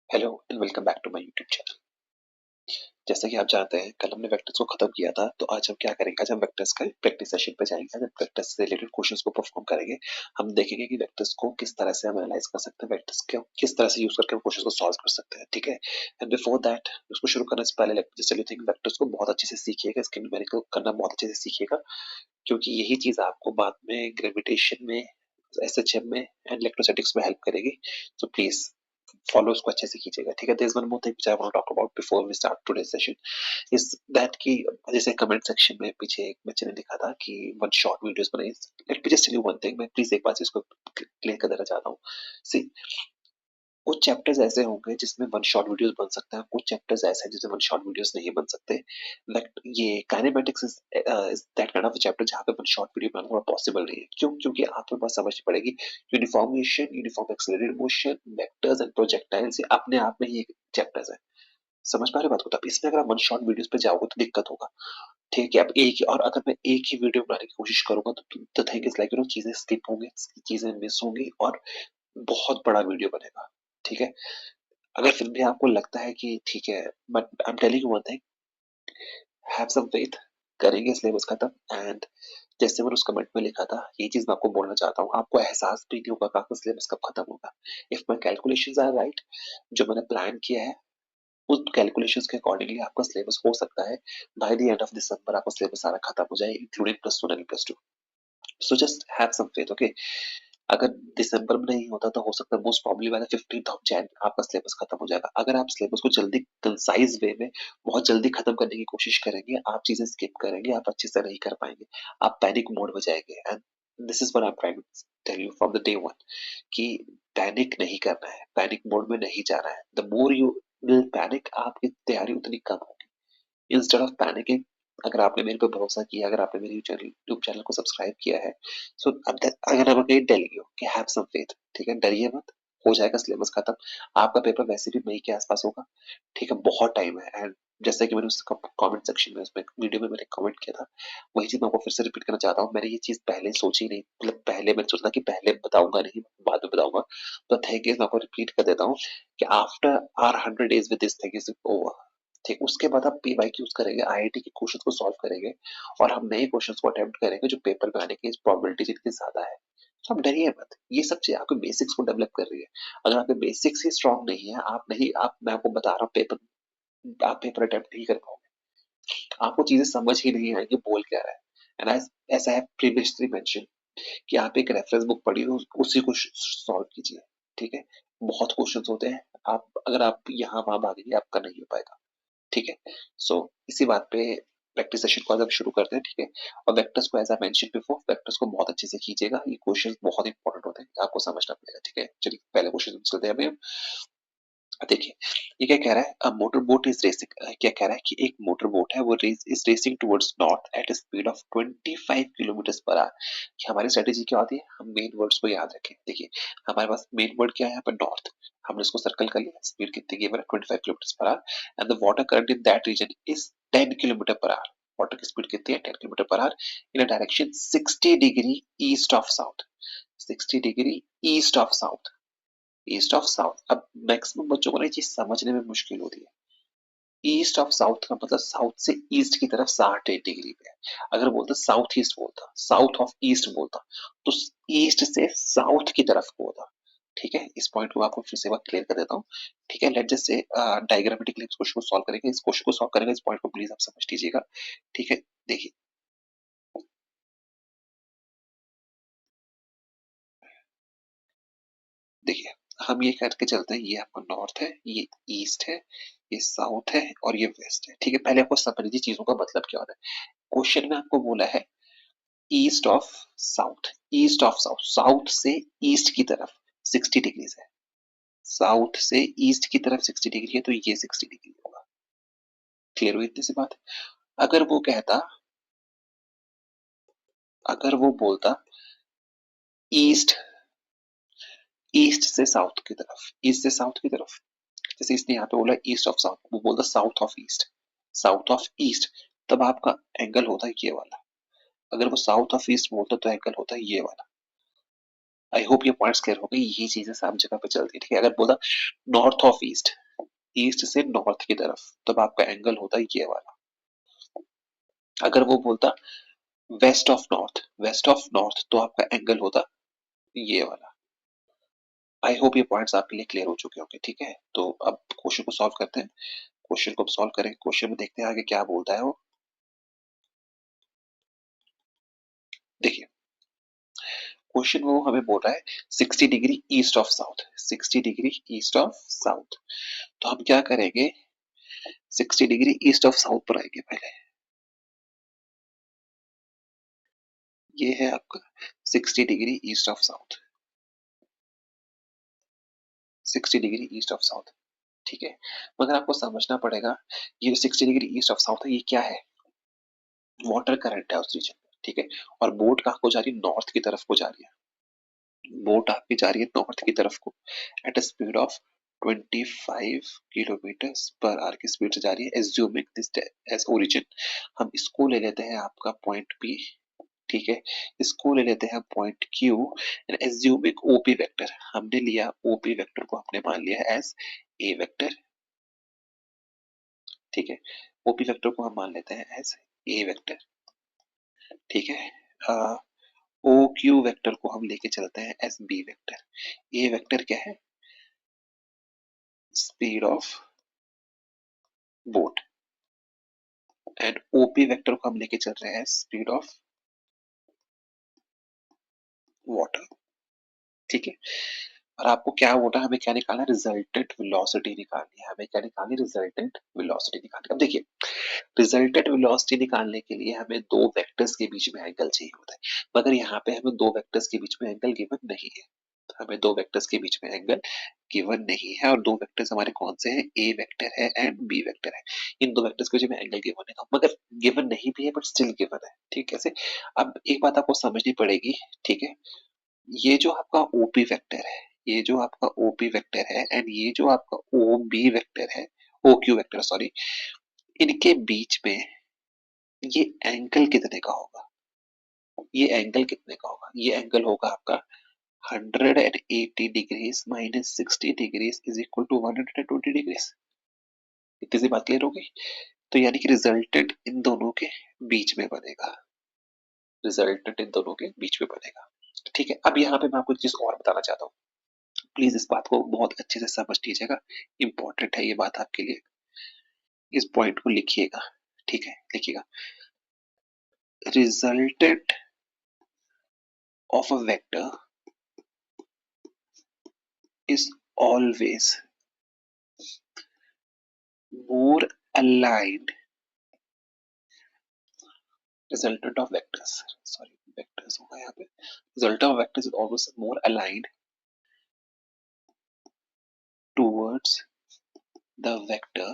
Hello and welcome back to my YouTube channel. जैसा कि आप जानते हैं कल हमने वेक्टर्स को खत्म किया था, तो आज हम क्या करेंगे, आज हम वेक्टर्स का प्रैक्टिस सेशन पे जाएंगे। आज हम वेक्टर्स से रिलेटेड क्वेश्चंस को परफॉर्म करेंगे। हम देखेंगे कि वेक्टर्स को किस तरह से हम एनालाइज कर सकते हैं, वेक्टर्स को किस तरह से यूज करके हम क्वेश्चंस को सॉल्व कर सकते हैं। ठीक है, एंड बिफोर दैट उसको शुरू करने से पहले just tell you think vectors को बहुत अच्छे से सीखिएगा, इसके न्यूमेरिकल करना बहुत अच्छे से सीखिएगा, क्योंकि यही चीज आपको बाद में ग्रेविटेशन में, एसएचएम में एंड इलेक्ट्रोस्टैटिक्स में हेल्प करेगी। सो प्लीज फॉलो उसको अच्छे से कीजिएगा। ठीक है, there is one more thing which I want to talk about before we start today's session is that कि जैसे कमेंट सेक्शन में पीछे एक बच्चे ने लिखा था कि वन शॉर्ट वीडियोस बनाइए। Let me just tell you one thing, मैं प्लीज एक बार इसको क्लियर कर देना चाहता हूँ। सी, कुछ चैप्टर्स ऐसे होंगे जिसमें वन शॉट वीडियोस बन सकते हैं, कुछ चैप्टर्स ऐसे हैं जिसमें वन शॉट वीडियोस नहीं बन सकते। लाइक ये kinematics is that kind of chapter जहाँ पे वन शॉट वीडियो बनाना थोड़ा पॉसिबल नहीं है। क्यों? क्योंकि आपको बस समझनी पड़ेगी uniform motion, uniform accelerated motion, vectors and projectiles, ये अपने आप में ही एक चैप्टर्स है। समझ पा रहे बात को? तब इसमें अगर आप वन शॉट वीडियोस पे जाओगे तो दिक्कत होगा। ठीक है, अब एक ही, और अगर मैं एक ही वीडियो बनाने की कोशिश करूंगा तो द थिंग इज लाइक चीजें स्किप होंगी, चीजें मिस होंगी और बहुत बड़ा वीडियो बनेगा। ठीक है, अगर फिर भी आपको लगता है कि ठीक है, but I am telling you one thing, have some faith, करेंगे सिलेबस खत्म। एंड जैसे मैंने उस कमेंट में लिखा था, ये चीज मैं आपको बोलना चाहता हूँ, आपको एहसास भी नहीं होगा कि आपका सिलेबस कब खत्म होगा। If my calculations are right, जो मैंने प्लान किया है उस कैलकुलेशंस के अकॉर्डिंगली आपका सिलेबस हो सकता है by the end of December आपका सिलेबस सारा खत्म हो जाए, including plus one and plus two. So just have some faith, okay. अगर दिसंबर में नहीं होता तो हो सकता है most probably by the 15th of Jan आपका सिलेबस खत्म हो जाएगा। अगर आप सिलेबस को जल्दी कंसाइज वे में बहुत जल्दी खत्म करने की कोशिश करेंगे, आप चीजें स्किप करेंगे, आप अच्छे से नहीं कर पाएंगे, आप पैनिक मोड में जाएंगे। And this is what I am trying to tell you from the day one कि पैनिक नहीं करना है, पैनिक मोड में नहीं जाना है। The more you will panic, आपकी तैयारी उतनी कम होगी। इंस्टेड ऑफ पैनिकिंग, अगर आपने मेरे पे भरोसा किया, अगर आपने मेरे यूट्यूब चैनल को सब्सक्राइब किया है, सो अगर हम अगेन टेलिंग यू कि हैव सम फेथ, ठीक है, डरिए मत, हो जाएगा सिलेबस खत्म। आपका पेपर वैसे भी मई के आसपास होगा। ठीक है, बहुत टाइम है। एंड जैसे कि मैंने उस कमेंट सेक्शन में, उसमें वीडियो में मैंने कमेंट किया था, वही चीज मैं आपको फिर से रिपीट करना चाहता हूँ। मैंने ये चीज पहले सोची नहीं, मतलब पहले मैंने सोचा कि पहले बताऊंगा नहीं, बाद में बताऊंगा। तो थिंग इज, मैं आपको रिपीट कर देता हूँ कि after our 100 days with this thing is over, ठीक, उसके बाद आप पीवाईक्यूज करेंगे, आईआईटी के क्वेश्चन को सॉल्व करेंगे और हम नए क्वेश्चन को अटेम्प्ट करेंगे जो पेपर में आने की प्रोबेबिलिटी जितनी ज्यादा है। तो आप डरिए मत, ये सब चीज आपके बेसिक्स को डेवलप कर रही है। अगर आपके बेसिक्स ही स्ट्रांग नहीं है, आप नहीं, आप, मैं आपको बता रहा हूँ, पेपर आप पेपर अटेम्प्ट नहीं कर पाओगे, आपको चीजें समझ ही नहीं आएंगी बोल क्या रहा है। एंड ऐसा है प्रीवियसली मेंशन कि आप एक रेफरेंस बुक पढ़िए, उसी को सॉल्व कीजिए। ठीक है, बहुत क्वेश्चंस होते हैं, आप अगर आप यहाँ वहां भागेंगे आपका नहीं हो पाएगा। ठीक है, सो इसी बात पे प्रैक्टिस सेशन को आज हम शुरू करते हैं। ठीक है, और वेक्टर्स को, as I mention before, vectors को बहुत अच्छे से कीजिएगा, ये क्वेश्चन बहुत इंपॉर्टेंट होते हैं, आपको समझना पड़ेगा। ठीक है, चलिए पहले क्वेश्चन चलते हैं अभी हम। देखिए, ये क्या कह रहा है, a motor boat is racing, क्या कह रहा है कि एक मोटर बोट है, वो is racing towards north at a speed of 25 kilometre per hour. हमारी स्ट्रेटेजी क्या होती है, हम मेन वर्ड्स को याद रखें। देखिए, हमारे पास मेन वर्ड क्या है यहाँ पर, नॉर्थ, हमने इसको सर्कल कर लिया, स्पीड कितनी गिवन है 25 kilometre per hour, and the water current in that region is 10 kilometre per hour. Water की स्पीड कितनी है, 10 kilometre per hour, in a direction 60 degree east of south, 60 degree east of south, east of south. अब maximum बच्चों को ना ये चीज समझने में मुश्किल होती है, ईस्ट ऑफ साउथ का मतलब साउथ से ईस्ट की तरफ 60 डिग्री पे है। अगर बोलता साउथ ईस्ट बोलता, साउथ ऑफ ईस्ट बोलता, तो ईस्ट से साउथ की तरफ को होता। ठीक है, इस पॉइंट को आपको फिर से बात क्लियर कर देता हूँ। ठीक है, लेट जस्ट से डायग्रामेटिकली इस क्वेश्चन को सॉल्व करेंगे, इस क्वेश्चन को सॉल्व करेंगे, इस पॉइंट को प्लीज आप समझ लीजिएगा। ठीक है, देखिए, देखिए, हम ये करके चलते हैं, ये आपका नॉर्थ है, ये ईस्ट है, ये साउथ है और ये वेस्ट है। ठीक है, पहले आपको समझ लीजिए चीजों का मतलब क्या होता है। क्वेश्चन में आपको बोला है east of south, east of south, south से ईस्ट की तरफ 60 डिग्रीज है, साउथ से ईस्ट की तरफ 60 डिग्री है, तो ये 60 डिग्री होगा। क्लियर हुई इतनी सी बात? अगर वो कहता, अगर वो बोलता ईस्ट, ईस्ट से साउथ की तरफ, ईस्ट से साउथ की तरफ, जैसे इसने यहाँ पे बोला ईस्ट ऑफ साउथ, वो बोलता south of east, south of east, तब आपका एंगल होता है ये वाला। अगर वो साउथ ऑफ ईस्ट बोलता तो एंगल होता है ये वाला। आई होप ये पॉइंट्स क्लियर हो गए, यही चीजें सब जगह पे चलती है, ठीक है। अगर बोला नॉर्थ ऑफ ईस्ट, ईस्ट से नॉर्थ की तरफ, तब आपका एंगल होता है ये वाला। अगर वो बोलता west of north, west of north, तो आपका एंगल होता ये वाला। आई होप ये पॉइंट्स आपके लिए क्लियर हो चुके होंगे, ठीक है। तो अब क्वेश्चन को सॉल्व करते हैं। क्वेश्चन को सॉल्व करें, क्वेश्चन में देखते हैं आगे क्या बोलता है वो। देखिए क्वेश्चन में वो हमें बोल रहा है 60 degree east of south, 60 degree east of south. तो हम क्या करेंगे, 60 डिग्री ईस्ट ऑफ साउथ पर आएंगे पहले। ये है आपका 60 degree east of south, 60 degree east of south, ठीक है। मगर आपको समझना पड़ेगा ये 60 डिग्री ईस्ट ऑफ साउथ है, ये क्या है, वाटर करंट है उस रीजन में, ठीक है। और बोट कहाँ को जा रही है, नॉर्थ की तरफ को जा रही है, बोट आपकी जा रही है नॉर्थ की तरफ को, eight a speed of 25 kilometre per our की स्पीड से जा रही है, एज्यूमिंग दिस एज ओरिजिन। हम इसको ले लेते हैं आपका पॉइंट पी, ठीक है। इसको ले लेते हैं point Q, and assuming OP vector, हमने लिया ओपी वेक्टर को हमने मान लिया एज ए वेक्टर, ठीक है। ओपी वेक्टर को हम मान लेते हैं एज ए वेक्टर, ठीक है। ओ क्यू वेक्टर को हम लेके चलते हैं as B vector. A vector क्या है, speed of boat, and OP vector को हम लेके चल रहे हैं स्पीड ऑफ वाटर, ठीक है। और आपको क्या बोला, हमें क्या निकालना है, रिजल्टेंट वेलोसिटी निकालनी है, हमें क्या निकालनी है, रिजल्टेंट वेलोसिटी निकालनी है। अब देखिए रिजल्टेंट वेलोसिटी निकालने के लिए हमें दो वेक्टर्स के बीच में एंगल चाहिए होता है, मगर यहाँ पे हमें दो वेक्टर्स के बीच में एंगल गिवन नहीं है। हमें दो वेक्टर्स के बीच में एंगल गिवन नहीं है, और दो वेक्टर्स हमारे कौन से हैं, ए वेक्टर है एंड बी वेक्टर है। इन दो वेक्टर्स के बीच में एंगल गिवन है, मगर गिवन नहीं भी है बट स्टिल गिवन है, ठीक है। कैसे, अब एक बात आपको समझनी पड़ेगी, ठीक है। ये जो आपका ओपी वेक्टर है, ये जो आपका ओपी वेक्टर है एंड ये जो आपका ओ बी वेक्टर है, ओ क्यू वेक्टर सॉरी, इनके बीच में ये एंगल कितने का होगा, ये एंगल कितने का होगा, ये एंगल होगा आपका 180 degrees minus 60 degrees is equal to 120 degrees. इतनी सी बात क्लियर होगी। तो यानी कि रिजल्टेंट इन दोनों के बीच में बनेगा, रिजल्टेंट इन दोनों के बीच में बनेगा, ठीक है। अब यहाँ पे मैं आपको एक चीज और बताना चाहता हूँ, प्लीज इस बात को बहुत अच्छे से समझ लीजिएगा, इंपॉर्टेंट है ये बात आपके लिए, इस पॉइंट को लिखिएगा, ठीक है, लिखिएगा। Resultant of a vector is always more aligned, resultant of vectors, sorry vectors होगा यहाँ पे, resultant of vectors is always more aligned towards the vector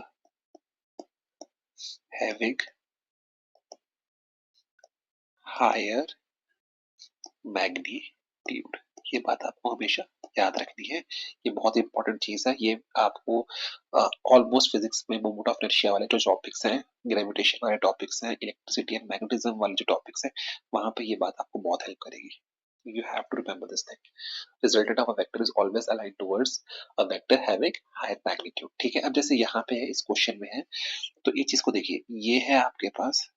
having higher magnitude। ये बात आपको हमेशा याद रखनी है, ये बहुत इंपॉर्टेंट चीज है। ये आपको ऑलमोस्ट फिजिक्स में मोमेंट ऑफ इनर्शिया वाले जो टॉपिक्स हैं, ग्रेविटेशन वाले टॉपिक्स हैं, इलेक्ट्रिसिटी एंड मैग्नेटिज्म वाले जो टॉपिक्स हैं, वहां पे ये बात आपको बहुत हेल्प करेगी। You have to remember this thing. Resultant of a vector is always aligned towards a vector having higher magnitude, ठीक है। अब जैसे यहाँ पे है, इस क्वेश्चन में है, तो ये चीज को देखिए, ये है आपके पास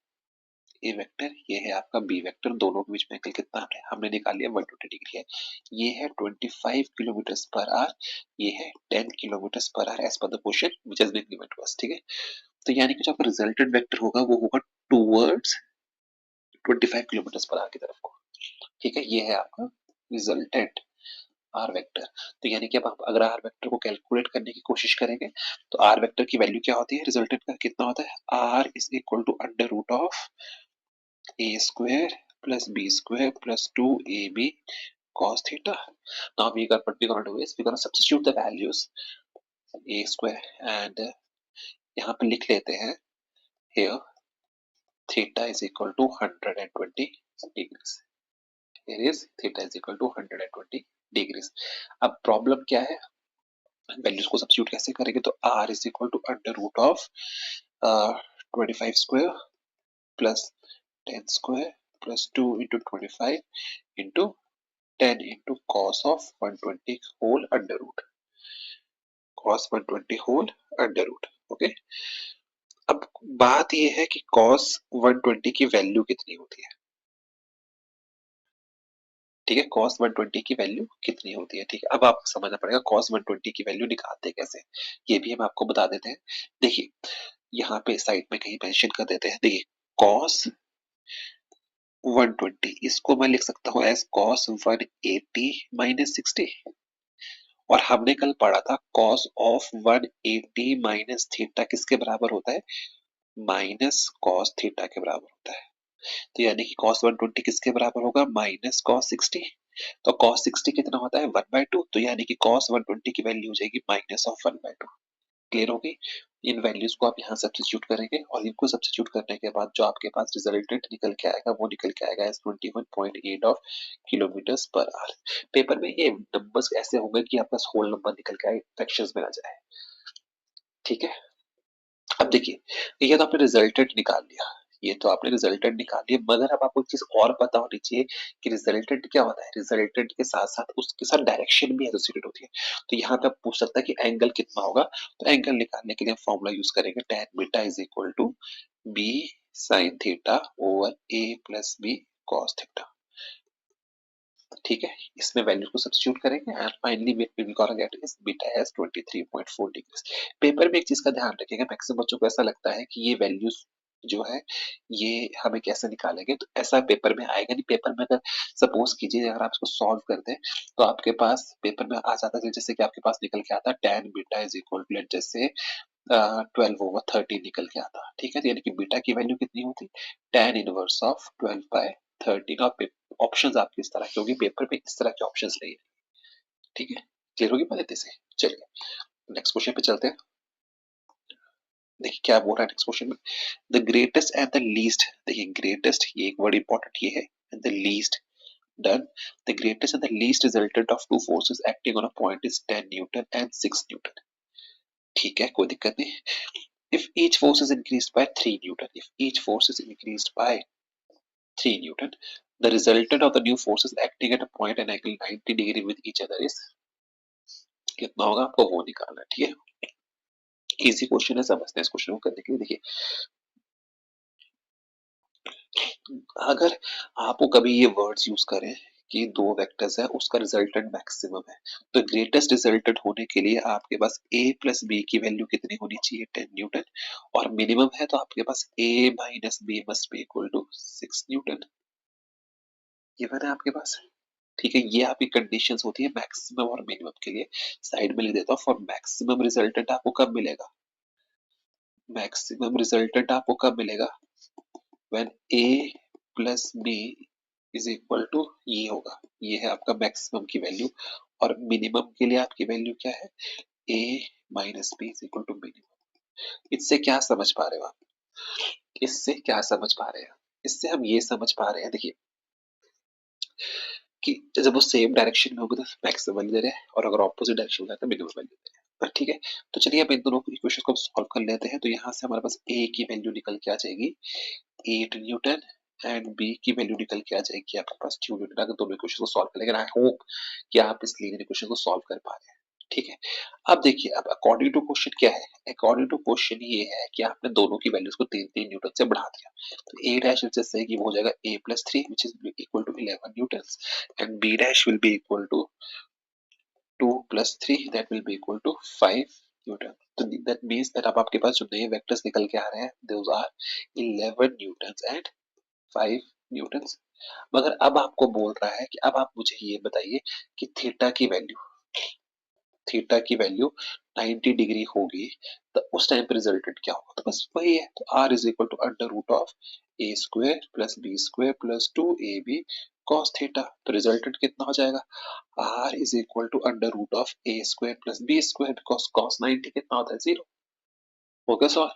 ए वेक्टर, ये है आपका बी वेक्टर, दोनों के बीच में एंगल कितना है, हमने निकाल लिया 120 डिग्री है। ये है 25 किलोमीटर पर आवर, ये है 10 kilometre per hour as per the question which has been given to us, ठीक है। तो यानी कि जो आपका रिजल्टेंट वेक्टर होगा वो होगा टुवर्ड्स 25 किलोमीटर पर आवर की तरफ को, ठीक है। ये है आपका रिजल्टेंट आर वेक्टर। तो यानी कि अब आप अगर आर वेक्टर को कैलकुलेट करने की कोशिश करेंगे, तो आर वेक्टर की वैल्यू क्या होती है, रिजल्टेंट का कितना होता है, are is equal to under root of A square plus B square plus 2ab cos theta. Now what we're gonna do is we're gonna substitute the values a square and यहाँ पे लिख लेते हैं here theta is equal to 120 degrees. Here is theta is equal to 120 degrees. अब problem क्या है, values को substitute कैसे करेंगे, तो r is equal to under root of 25 square plus 10 square plus 2 into 25 into 10 into cos of 120 whole under root, cos 120 whole under root। Okay, अब बात ये है कि cos 120 की वैल्यू कितनी होती है। ठीक है, cos 120 की वैल्यू कितनी होती है। ठीक है, अब आपको समझना पड़ेगा cos 120 की वैल्यू निकालते कैसे, ये भी हम आपको बता देते हैं। देखिए यहाँ पे साइड में कहीं मेंशन कर देते हैं। देखिए cos 120 इसको मैं लिख सकता हूँ एज cos 180 माइनस 60, और हमने कल पढ़ा था cos ऑफ 180 माइनस थीटा किसके बराबर होता है, माइनस cos थीटा के बराबर होता है। तो यानी कि cos 120 किसके बराबर होगा, माइनस cos 60। तो cos 60 कितना होता है, 1/2। तो यानी कि cos 120 की वैल्यू हो जाएगी माइनस ऑफ 1/2। क्लियर होगी। इन वैल्यूज को आप यहाँ सब्स्टिट्यूट करेंगे, और इनको सब्स्टिट्यूट करने के बाद जो आपके पास रिजल्टेंट निकल के आएगा वो निकल के आएगा as 21.8 of kilometres per hour. Paper में ये नंबर्स ऐसे होंगे कि आपका होल नंबर निकल के आए, फ्रैक्शंस में आ जाए। ठीक है, अब देखिए ये तो आपने रिजल्टेंट निकाल लिया, ये तो आपने रिजल्टेंट निकाल लिया, मगर अब आपको एक चीज और पता होनी चाहिए कि रिजल्टेंट क्या होता है। रिजल्टेंट के साथ साथ उसके साथ डायरेक्शन भी एसोसिएटेड होती है। तो यहाँ पे आप पूछ सकता है कि एंगल कितना होगा, तो एंगल निकालने के लिए हम फॉर्मूला यूज करेंगे tan beta is equal to b sine theta over a plus B cos theta. ठीक है, इसमें वैल्यू को सब्स्टिट्यूट करेंगे and finally we gonna get is beta as 23.4 degree. Paper में एक चीज का ध्यान रखिएगा, मैक्सिमम बच्चों को ऐसा लगता है कि ये वैल्यूज जो है ये हमें कैसे निकालेंगे, तो ऐसा पेपर में आएगा नहीं। पेपर में अगर सपोज कीजिए अगर आप इसको सॉल्व करते हैं तो आपके पास पेपर में आ जाता है जैसे कि आपके पास निकल के आता है tan beta is equal to जैसे 12/13 निकल के आता। ठीक है, तो यानी कि बीटा की वैल्यू कितनी होती, tan इनवर्स ऑफ 12/13। और ऑप्शंस आपकी इस तरह के होगी, पेपर में इस तरह के ऑप्शंस नहीं है। ठीक है, क्लियर होगी बात इतने से। चलिए नेक्स्ट क्वेश्चन पे चलते हैं। देखिए क्या बोल रहा है नेक्स्ट क्वेश्चन में, the greatest and the least. देखिए ग्रेटेस्ट ये एक वर्ड इंपॉर्टेंट ये है, and the least done. The greatest and the least resultant of two forces acting on a point is 10 Newton and 6 Newton. ठीक है, कोई दिक्कत नहीं। If each force is increased by 3 Newton, if each force is increased by 3 Newton, the resultant of the new forces acting at a point and angle 90 degree with each other is कितना होगा, आपको वो निकालना है। ठीक है, easy question है, समझते हैं इस क्वेश्चन को करने के लिए। देखिए अगर आपको कभी ये वर्ड्स यूज करें कि दो वेक्टर्स है उसका रिजल्टेंट मैक्सिमम है, तो ग्रेटेस्ट रिजल्टेंट होने के लिए आपके पास a प्लस बी की वैल्यू कितनी होनी चाहिए, 10 न्यूटन, और मिनिमम है तो आपके पास a minus b must be equal to 6 newton. ये मैंने आपके पास। ठीक है, ये आपकी कंडीशंस होती है मैक्सिमम और मिनिमम के लिए। साइड में लिख देता हूँ, फॉर मैक्सिमम रिजल्टेंट आपको कब मिलेगा, मैक्सिमम रिजल्टेंट आपको कब मिलेगा, when a plus b is equal to ये होगा, ये है आपका मैक्सिमम की वैल्यू। और मिनिमम के लिए आपकी वैल्यू क्या है, a minus b is equal to minimum. इससे क्या समझ पा रहे हो आप, इससे क्या समझ पा रहे हैं, इससे हम ये समझ पा रहे हैं देखिए कि जब वो सेम डायरेक्शन में होगा तो मैक्सिमम वैल्यू दे रहे हैं, और अगर ऑपोजिट डायरेक्शन में तो मिनिमम वैल्यू दे रहे हैं। ठीक है, तो चलिए अब इन दोनों इक्वेशन को सॉल्व कर लेते हैं। तो यहाँ से हमारे पास a की वैल्यू निकल के आ जाएगी 8 न्यूटन, एंड b की वैल्यू निकल के आ जाएगी आपके पास 2 न्यूटन। अगर दोनों इक्वेशन को सॉल्व कर लेंगे, आई होप कि आप इस लीनियर इक्वेशन को सॉल्व कर पा रहे हैं। ठीक है, अब देखिए अब अकॉर्डिंग टू क्वेश्चन क्या है, अकॉर्डिंग टू क्वेश्चन ये है कि आपने दोनों की वैल्यूज को 3-3 न्यूटन से बढ़ा दिया। तो a डैश जैसे कि वो हो जाएगा a plus 3 which is equal to 11 newton, and b dash will be equal to 2 plus 3 that will be equal to 5 newton. तो दैट मींस दैट अब आपके पास जो नए वेक्टर्स निकल के आ रहे हैं those are 11 newton and 5 newton. मगर अब आपको बोल रहा है कि अब आप मुझे ये बताइए कि थीटा की वैल्यू 90 डिग्री होगी तो उस टाइम पे रिजल्टेंट क्या होगा, तो बस वही है। तो r is equal to under root of A square plus B square plus 2ab cos theta. तो रिजल्टेंट कितना हो जाएगा, r is equal to under root of A square plus B square because cos 90 कितना होता है, 0। हो गया solve.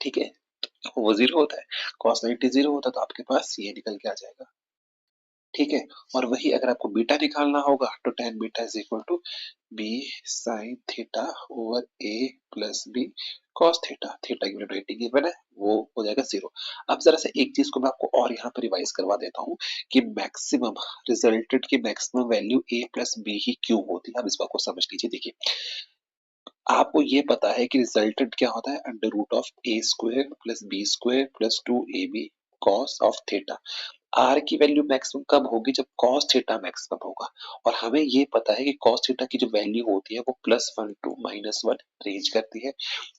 ठीक है, वो 0 होता है, cos 90 0 होता है, तो आपके पास ये निकल के आ जाएगा। ठीक है। और वही अगर आपको बीटा निकालना होगा तो tan beta is equal to b sine theta over a plus B cos theta. Theta की वैल्यू 80 गिवन है, वो हो जाएगा 0। अब जरा से एक चीज को मैं आपको और यहाँ पे रिवाइज करवा देता हूँ कि मैक्सिमम रिजल्टेड की मैक्सिमम वैल्यू ए प्लस बी ही क्यों होती है। अब इस बात को समझ लीजिए। देखिए, आपको ये पता है कि रिजल्टेंट क्या होता है, under root of A square plus B square plus 2ab cos of theta. R की वैल्यू मैक्सिमम कब होगी, जब कॉस थीटा मैक्सिमम होगा। और हमें ये पता है कि कॉस थीटा की जो वैल्यू होती है वो +1 टू -1 रेंज करती है।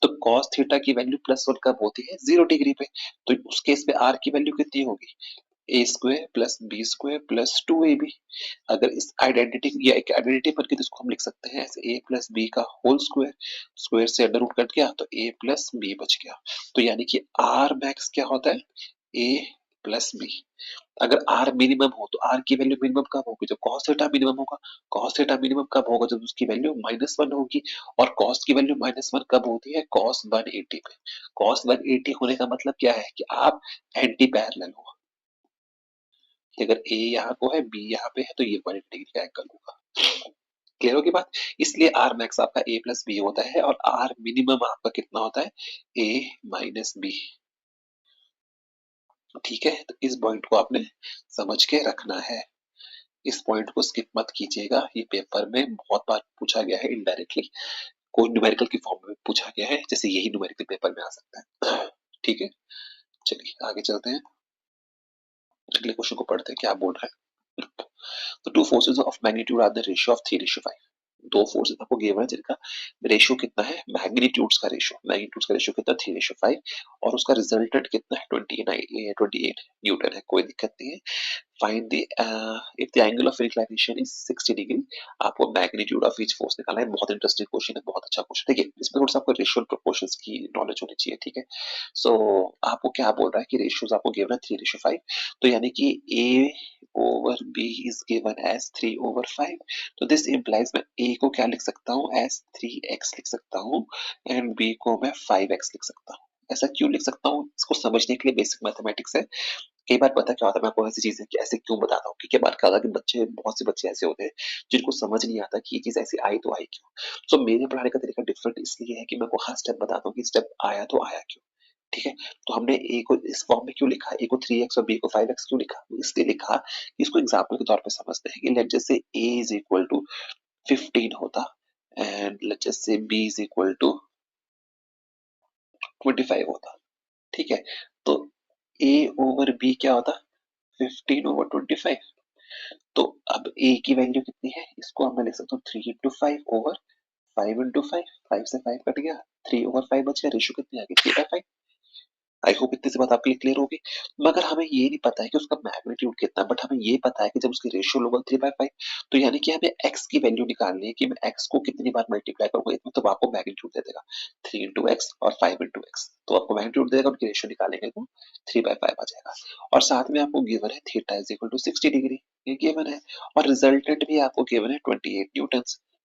तो कॉस थीटा की वैल्यू +1 कब होती है, 0 डिग्री पे। तो उस केस में आर की वैल्यू कितनी होगी, a square plus B square plus 2ab। अगर इस आइडेंटिटी या एक आइडेंटिटी बन के, तो इसको हम लिख सकते हैं ऐसे, ए प्लस बी का होल स्क्वायर। स्क्वायर से अंडर रूट कट गया तो ए प्लस बी बच गया। तो यानी कि आर मैक्स क्या होता है, ए प्लस बी। अगर आर मिनिमम हो तो आर की वैल्यू मिनिमम कब होगी, जब कॉस थीटा मिनिमम होगा। कॉस थीटा मिनिमम कब होगा, जब उसकी वैल्यू -1 होगी। और कॉस की वैल्यू -1 कब होती है, कॉस 180 पे। कॉस 180 होने का मतलब क्या है कि आप एंटी पैरेलल हो। कि अगर ए यहाँ को है, बी यहाँ पे है, तो ये 180 डिग्री का एंगल होगा। क्लियर होगी बात। इसलिए आर मैक्स आपका ए प्लस बी होता है और आर मिनिमम आपका कितना होता है, ए माइनस बी। ठीक है, तो इस पॉइंट को आपने समझ के रखना है। इस पॉइंट को स्किप मत कीजिएगा, ये पेपर में बहुत बार पूछा गया है इनडायरेक्टली। कोई न्यूमेरिकल की फॉर्म में पूछा गया है, जैसे यही न्यूमेरिकल पेपर में आ सकता है। ठीक है, चलिए आगे चलते हैं, अगले क्वेश्चन को पढ़ते हैं क्या बोल रहा है। तो two forces of magnitude are the ratio of 3:5। दो फोर्सेस आपको गिवन है जिनका रेशियो कितना है, मैग्नीट्यूड्स का रेशियो। मैग्नीट्यूड्स का रेशियो कितना, 3:5। और उसका रिजल्टेंट कितना है, 28 न्यूटन है। कोई दिक्कत नहीं है। Find the if the angle of inclination is 60 degree. आपको मैग्नीट्यूड ऑफ ईच फोर्स निकालना है। बहुत इंटरेस्टिंग क्वेश्चन है, बहुत अच्छा क्वेश्चन। देखिए, इसमें थोड़ा सा आपको रेशियो प्रोपोर्शंस की नॉलेज होनी चाहिए। ठीक है, सो आपको क्या बोल रहा है कि रेशियोज आपको गिवन है 3:5। तो यानी कि a over b is given as 3/5। तो दिस इंप्लाइज मैं a को क्या लिख सकता हूँ, एज 3x लिख सकता हूँ, एंड b को मैं 5x लिख सकता हूँ। ऐसा क्यों लिख सकता हूँ, इसको समझने के लिए बेसिक मैथमेटिक्स है। कई बार पता क्या होता है, मैं आपको ऐसी चीजें कि ऐसे क्यों बताता हूँ, क्योंकि बात क्या होता है कि बच्चे, बहुत से बच्चे ऐसे होते हैं जिनको समझ नहीं आता कि ये चीज ऐसी आई तो आई क्यों। सो मेरे पढ़ाने का तरीका डिफरेंट इसलिए है कि मैं आपको हर स्टेप बताता हूँ कि स्टेप आया तो आया क्यों। ठीक है, तो हमने ए को इस फॉर्म में क्यों लिखा, ए को 3x और बी को 5x क्यों लिखा, इसलिए लिखा कि इसको एग्जाम्पल के तौर पे समझते हैं कि लेट जैसे a इज इक्वल टू 15 होता, एंड लेट जैसे b इज इक्वल टू 25 होता। ठीक है, तो a ओवर b क्या होता, 15/25। तो अब a की वैल्यू कितनी है, इसको हम लिख सकते हो 3 into 5 ओवर 5 into 5। 5 से 5 कट गया, 3/5 बच गया। रेशियो कितनी आ गई, 3/5। आई होप इतनी सी बात आपके लिए क्लियर होगी। मगर हमें ये नहीं पता है कि उसका मैग्नीट्यूड कितना, बट हमें ये पता है कि जब उसकी रेशियो होगा 3/5, तो यानी कि हमें x की वैल्यू निकालनी है कि मैं x को कितनी बार मल्टीप्लाई करूंगा, इतना तो आपको मैग्नीट्यूड दे देगा 3 into x और 5 into x। तो आपको मैग्नीट्यूड देगा, उनकी रेशियो निकालेंगे तो 3/5 आ जाएगा। और साथ में आपको गिवन है theta is equal to 60 degree, ये गिवन है। और रिजल्टेंट भी आपको गिवन है 28 न्यूटन।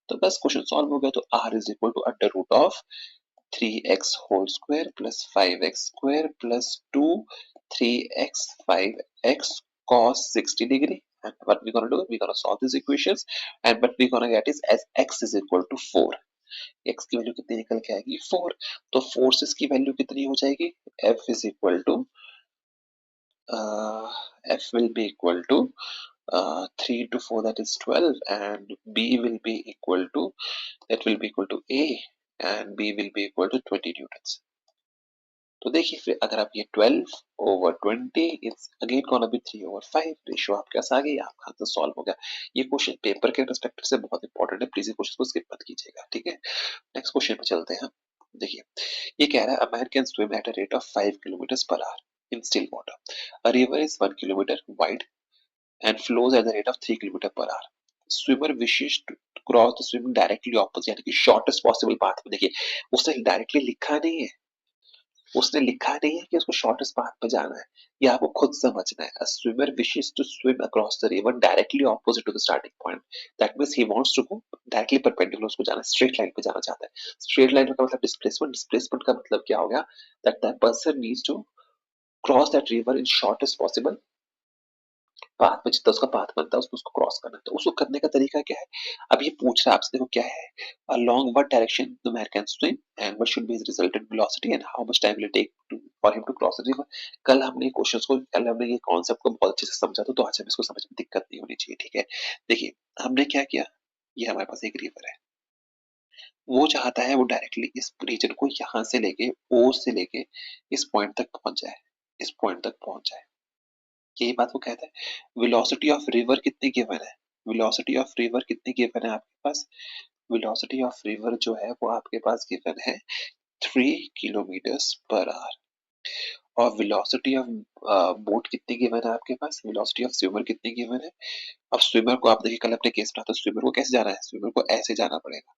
तो बस क्वेश्चन सॉल्व हो गया। तो r is equal to under root of 3x whole square plus 5x square plus 2 3x 5x cos 60 degree. And what we're gonna do, we're gonna solve these equations, and what we're gonna get is as x is equal to 4। x की value कितनी निकल के आएगी, 4। तो forces की value कितनी हो जाएगी, F is equal to F will be equal to 3 into 4, that is 12, and B will be equal to, that will be equal to A, and B will be equal to 20 newtons। तो देखिए, फिर अगर आप ये 12/20 it's again gonna be 3/5, ratio आपके पास आ गई, आपका आंसर सॉल्व हो गया। ये क्वेश्चन पेपर के पर्सपेक्टिव से बहुत इंपॉर्टेंट है, प्लीज ये क्वेश्चन को स्किप मत कीजिएगा। ठीक है, नेक्स्ट क्वेश्चन पे चलते हैं। देखिए, ये कह रहा है, a man can swim at a rate of 5 kilometre per hour in still water. A river is 1 kilometre wide and flows at the rate of 3 kilometre per hour. Swimmer wishes to cross the swimming directly opposite, यानी कि shortest possible path में। देखिए, उसने directly लिखा नहीं है, उसने लिखा नहीं है कि उसको शॉर्टेस्ट पाथ पे जाना है, ये आपको खुद समझना है। A swimmer wishes to swim across the river directly opposite to the starting point. That means he wants to go directly perpendicular, उसको जाना स्ट्रेट लाइन पे जाना चाहता है। स्ट्रेट लाइन का मतलब डिस्प्लेसमेंट, डिस्प्लेसमेंट का मतलब क्या हो गया, that that person needs to cross that river in shortest possible path में जितना उसका पाथ बनता है उसको क्रॉस करना है। तो उसको करने का तरीका क्या है? अब ये पूछ रहा है आपसे, देखो क्या है, along what direction the man can swim and what should be his resultant velocity and how much time will it take for him to cross the river। कल हमने ये कॉन्सेप्ट को बहुत अच्छे से समझा था, तो आज हमें इसको समझ में दिक्कत नहीं होनी चाहिए, ठीक है। देखिए हमने क्या किया, ये हमारे पास एक रिवर है, वो चाहता है वो डायरेक्टली इस रीजन को यहाँ से लेके ओ से लेके इस पॉइंट तक पहुंच जाए, इस पॉइंट तक पहुंच जाए। यही बात वो कहता है। वेलोसिटी ऑफ रिवर कितनी गिवन है, वेलोसिटी ऑफ रिवर कितनी गिवन है आपके पास, वेलोसिटी ऑफ रिवर जो है वो आपके पास गिवन है 3 किलोमीटर पर आवर। और वेलोसिटी ऑफ बोट कितनी गिवन है आपके पास, वेलोसिटी ऑफ स्विमर कितनी गिवन है। अब स्विमर को आप देखिए, कल अपने केस में था, स्विमर को कैसे जाना है, स्विमर को ऐसे जाना पड़ेगा।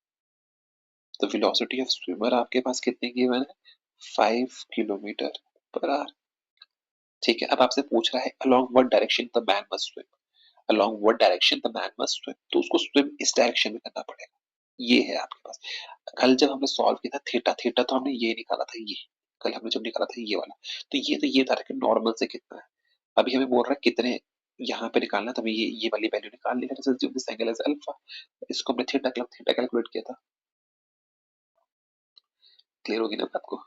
तो वेलोसिटी ऑफ स्विमर आपके पास कितनी गिवन है, 5 किलोमीटर पर आवर। ठीक है, अब आपसे पूछ रहा है along what direction the man must swim, along what direction the man must swim, तो उसको स्विम इस डायरेक्शन में करना पड़ेगा। ये है आपके पास। कल जब हमने सॉल्व किया था थीटा, थीटा तो हमने ये निकाला था, ये कल हमने जब निकाला था ये वाला, तो ये था कि नॉर्मल से कितना है। अभी हमें बोल रहा है कितने यहाँ पे निकालना, तो हमें ये वाली वैल्यू निकाल लेगा, जैसे दिस एंगल इज अल्फा, इसको हमने थीटा कैलकुलेट किया था। क्लियर होगी ना बात को,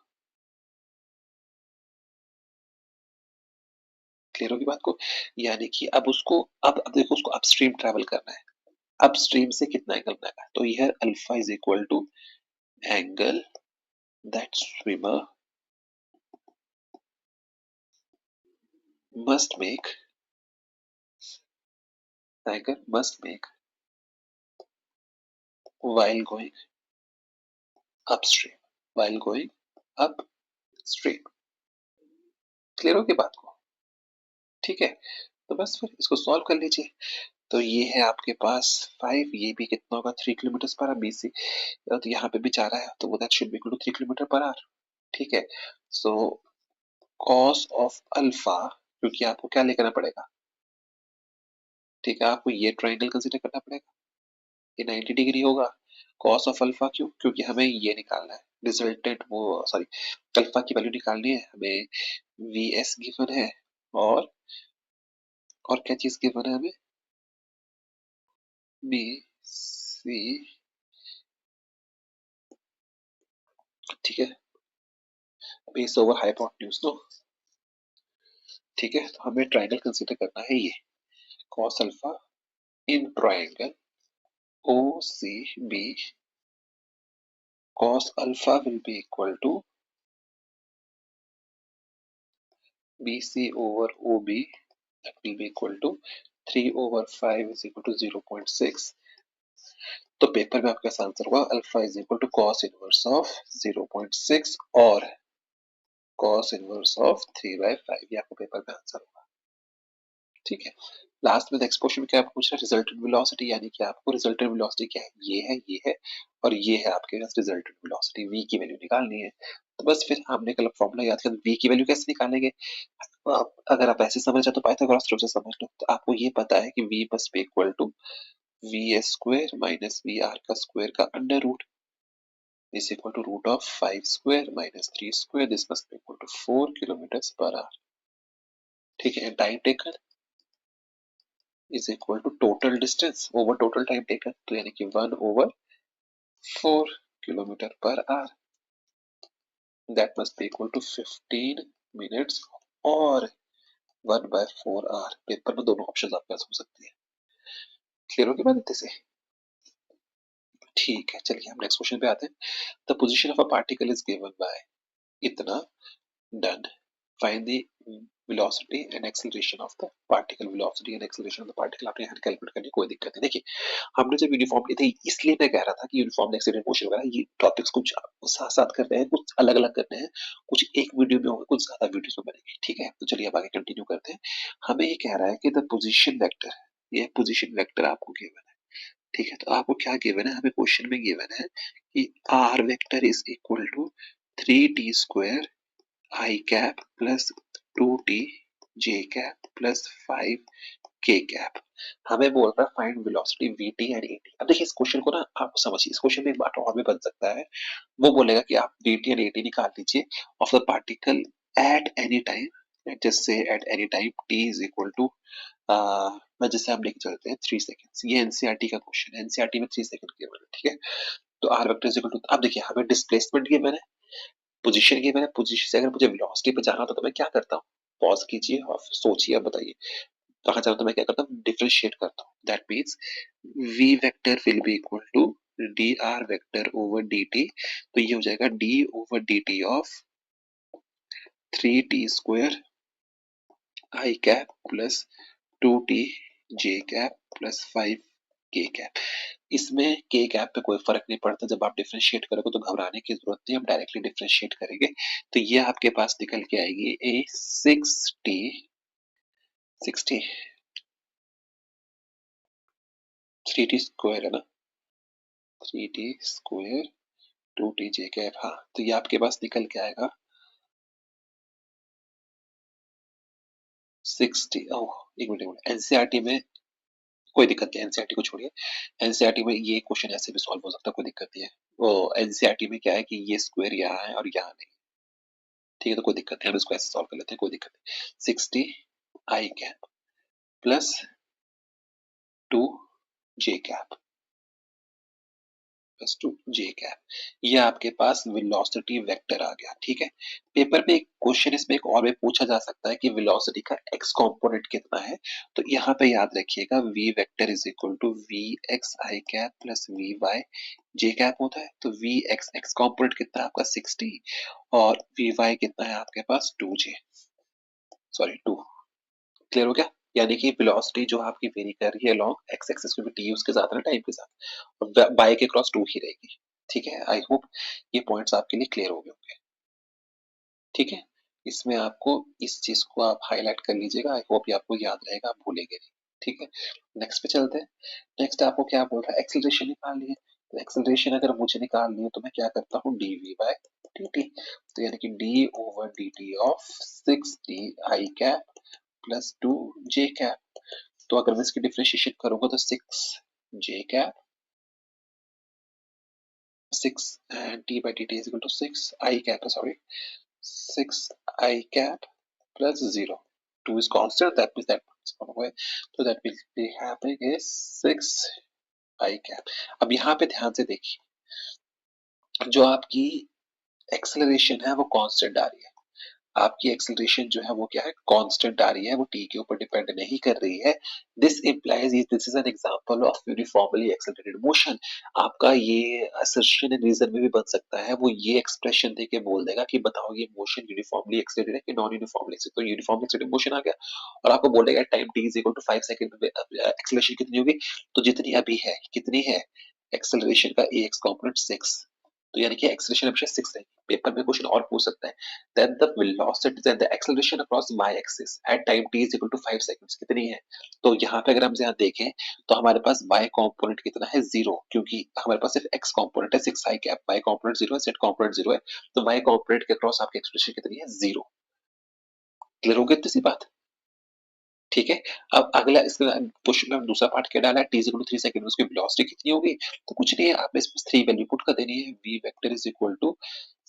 क्लियर होगी बात को। यानी कि अब उसको, अब देखो उसको अपस्ट्रीम ट्रैवल करना है, अपस्ट्रीम से कितना एंगल बनाएगा, तो here alpha is equal to angle that swimmer must make, angle must make while going upstream, while going upstream। Clear होगी बात को, ठीक है। तो बस फिर इसको सॉल्व कर लीजिए। तो ये है आपके पास 5, ये भी कितना होगा 3 kilometre per our, B C तो यहाँ पे भी जा रहा है, तो वो that should be equal to 3 kilometre per hour. ठीक है, सो कॉस ऑफ अल्फा, क्योंकि आपको क्या लेकर आना पड़ेगा, ठीक है, आपको ये ट्राइंगल कंसीडर करना पड़ेगा, ये 90 डिग्री होगा। कॉस ऑफ अल्फा क्यों, क्योंकि हमें ये निकालना है रिजल्टेंट, वो सॉरी अल्फा की वैल्यू निकालनी है हमें, वी एस गिवन है, और और क्या चीज गिवन है हमें, बी सी, ठीक है, बेस ओवर हाइपोटेन्यूज नो। ठीक है, तो हमें ट्राइंगल कंसीडर करना है ये, cos alpha in triangle O C B, cos alpha will be equal to BC over OB, that will be equal to 3/5 is equal to 0.6। तो पेपर में आपका आंसर होगा alpha is equal to cos inverse of 0.6 और cos inverse of 3/5, ये आपको paper में answer होगा। ठीक है, लास्ट में नेक्स्ट क्वेश्चन में क्या पूछ रहा है, रिजल्टेंट वेलोसिटी, यानी कि आपको रिजल्टेंट वेलोसिटी क्या है, ये है और ये है आपके पास रिजल्टेंट वेलोसिटी, v की वैल्यू निकालनी है। तो बस फिर हमने कल फॉर्मूला याद किया, v की वैल्यू कैसे निकालेंगे, आप अगर आप ऐसे समझ जाए तो पाइथागोरस थ्योरम से समझ लो, तो आपको ये पता है कि v must be equal to v s square minus v r का स्क्वायर का under root is equal to root of 5 square minus 3 square, this must be equal to 4 kilometre per hour. ठीक है, time taken is equal to total distance over total time taken, तो यानी कि 1/4 kilometre per hour, that must be equal to 15 minutes और 1/4 our. Paper में दोनों option आपके पास हो सकती है। क्लियर होगी बात इतने से, ठीक है। चलिए हम नेक्स्ट क्वेश्चन पे आते हैं। The position of a particle is given by इतना, done, find the velocity and acceleration of the particle, velocity and acceleration of the particle आपने यहाँ कैलकुलेट करनी, कोई दिक्कत नहीं। देखिए हमने जब यूनिफॉर्म लिए थे, इसलिए मैं कह रहा था कि यूनिफॉर्म एक्सीलरेशन मोशन वगैरह ये टॉपिक्स कुछ साथ साथ करते हैं, कुछ अलग अलग करते हैं, कुछ एक वीडियो में होंगे, कुछ ज्यादा वीडियोस में बनेंगे। ठीक है, तो चलिए अब आगे कंटिन्यू करते हैं। हमें ये कह रहा है कि द पोजीशन वेक्टर, ये पोजीशन वेक्टर आपको गिवन है। ठीक है, तो आपको क्या गिवन है, हमें क्वेश्चन में गिवन है कि r vector is equal to 3t² i cap plus 2t j cap plus 5k cap. हमें बोल रहा है find velocity vt and at। अब देखिए इस क्वेश्चन को ना आप समझिए, इस क्वेश्चन में एक बात और भी बन सकता है, वो बोलेगा कि आप vt एंड at निकाल लीजिए of the particle at any time, just say at any time t is equal to मैं जैसे हम लेके चलते हैं 3 सेकंड्स, ये एनसीईआरटी का क्वेश्चन है, एनसीईआरटी में 3 सेकंड गिवन है, ठीक है। तो r vector is equal to, अब देखिए हमें डिस्प्लेसमेंट गिवन है, पोजीशन गिवन है, पोजीशन से अगर मुझे वेलोसिटी पे जाना होता तो मैं क्या करता हूँ, पॉज कीजिए और सोचिए, अब बताइए कहाँ जाऊँ, तो मैं क्या करता हूँ, डिफरेंशिएट करता हूँ। That means v vector will be equal to d r vector over D t, तो ये हो जाएगा d over D t of 3t² i cap plus 2t j cap plus 5k cap. इसमें के कैप पे कोई फर्क नहीं पड़ता, जब आप डिफरेंशिएट करोगे तो घबराने की जरूरत नहीं, हम डायरेक्टली डिफरेंशिएट करेंगे। तो ये आपके पास निकल के आएगी ए 60 3t² है ना, 3t² 2t जे कैप, हाँ तो ये आपके पास निकल के आएगा 60। ओह एक मिनट, एनसीईआरटी में कोई दिक्कत नहीं, एनसीईआरटी को छोड़िए, एनसीईआरटी में ये क्वेश्चन ऐसे भी सॉल्व हो सकता है, कोई दिक्कत नहीं है। वो एनसीईआरटी में क्या है कि ये स्क्वायर यहाँ है और यहाँ नहीं, ठीक है, तो कोई दिक्कत नहीं, हम इसको ऐसे सॉल्व कर लेते हैं, कोई दिक्कत नहीं। 60 आई cap plus 2 j cap plus 2 j cap, ये आपके पास वेलोसिटी वेक्टर आ गया, ठीक है। पेपर में एक क्वेश्चन इसमें एक और भी पूछा जा सकता है कि वेलोसिटी का एक्स कंपोनेंट कितना है, तो यहाँ पे याद रखिएगा v vector is equal to v x i cap plus we y j cap होता है। तो वी एक्स एक्स कंपोनेंट कितना है आपका 60 और वी वाई कितना है आपके पास 2 जे, सॉरी 2। क्लियर हो गया, यानी कि वेलोसिटी जो आपकी वेरी कर रही है लॉन्ग एक्स एक्सिस में टी उसके साथ है ना, टाइम के साथ, और बाई के क्रॉस 2 ही रहेगी, ठीक है। आई होप ये पॉइंट्स आपके लिए क्लियर हो गए होंगे, ठीक है। इसमें आपको इस चीज को आप हाईलाइट कर लीजिएगा, आई होप ये आपको याद रहेगा, आप भूलेंगे नहीं, ठीक है। नेक्स्ट पे चलते हैं। नेक्स्ट आपको क्या बोल रहा है, एक्सीलरेशन निकालनी है, तो एक्सीलरेशन अगर मुझे निकालनी है तो मैं क्या करता हूँ, dv बाय dt, तो यानी कि d over dt of 6t i cap plus 2 j cap. तो अगर मैं इसकी डिफरेंशिएशन करूंगा तो 6 j cap 6 t by d t is equal to 6 i cap, sorry 6 i cap plus 0, 2 is constant, that means that is gone away, so that will be having is 6 i cap। अब यहाँ पे ध्यान से देखिए, जो आपकी acceleration है वो कांस्टेंट आ रही है, आपकी एक्सेलरेशन जो है वो क्या है, कांस्टेंट आ रही है, वो टी के ऊपर डिपेंड नहीं कर रही है। This implies this is an example of uniformly accelerated motion. आपका ये असर्शन एंड रीजन में भी बन सकता है, वो ये एक्सप्रेशन देके बोल देगा कि बताओ ये मोशन यूनिफॉर्मली एक्सेलरेटेड है कि नॉन यूनिफॉर्मली एक्सेलरेटेड, तो यूनिफॉर्मली एक्सेलरेटेड मोशन आ गया, और आपको बोलेगा time t is equal to 5 second में एक्सेलरेशन कितनी होगी, तो जितनी अभी है, कितनी है एक्सेलरेशन का ए एक्स कंपोनेंट 6, तो यानी कि एक्सेलरेशन हमेशा 6 है। पेपर में क्वेश्चन और पूछ सकता है, then the velocity and the acceleration across y axis at time t is equal to 5 seconds कितनी है, तो यहाँ पे अगर हम यहाँ देखें तो हमारे पास y कंपोनेंट कितना है 0, क्योंकि हमारे पास सिर्फ x कंपोनेंट है 6 i कैप, y कंपोनेंट 0 है, z कंपोनेंट 0 है, तो y कंपोनेंट के क्रॉस आपकी एक्सप्रेशन कितनी है 0। क्लियर हो गई इतनी सी बात, ठीक है। अब अगला इसका क्वेश्चन में दूसरा पार्ट क्या डाला है, t is equal to 3 second, उसकी वेलोसिटी कितनी होगी, तो कुछ नहीं है, आपने इसमें 3 वैल्यू पुट कर देनी है, v vector is equal to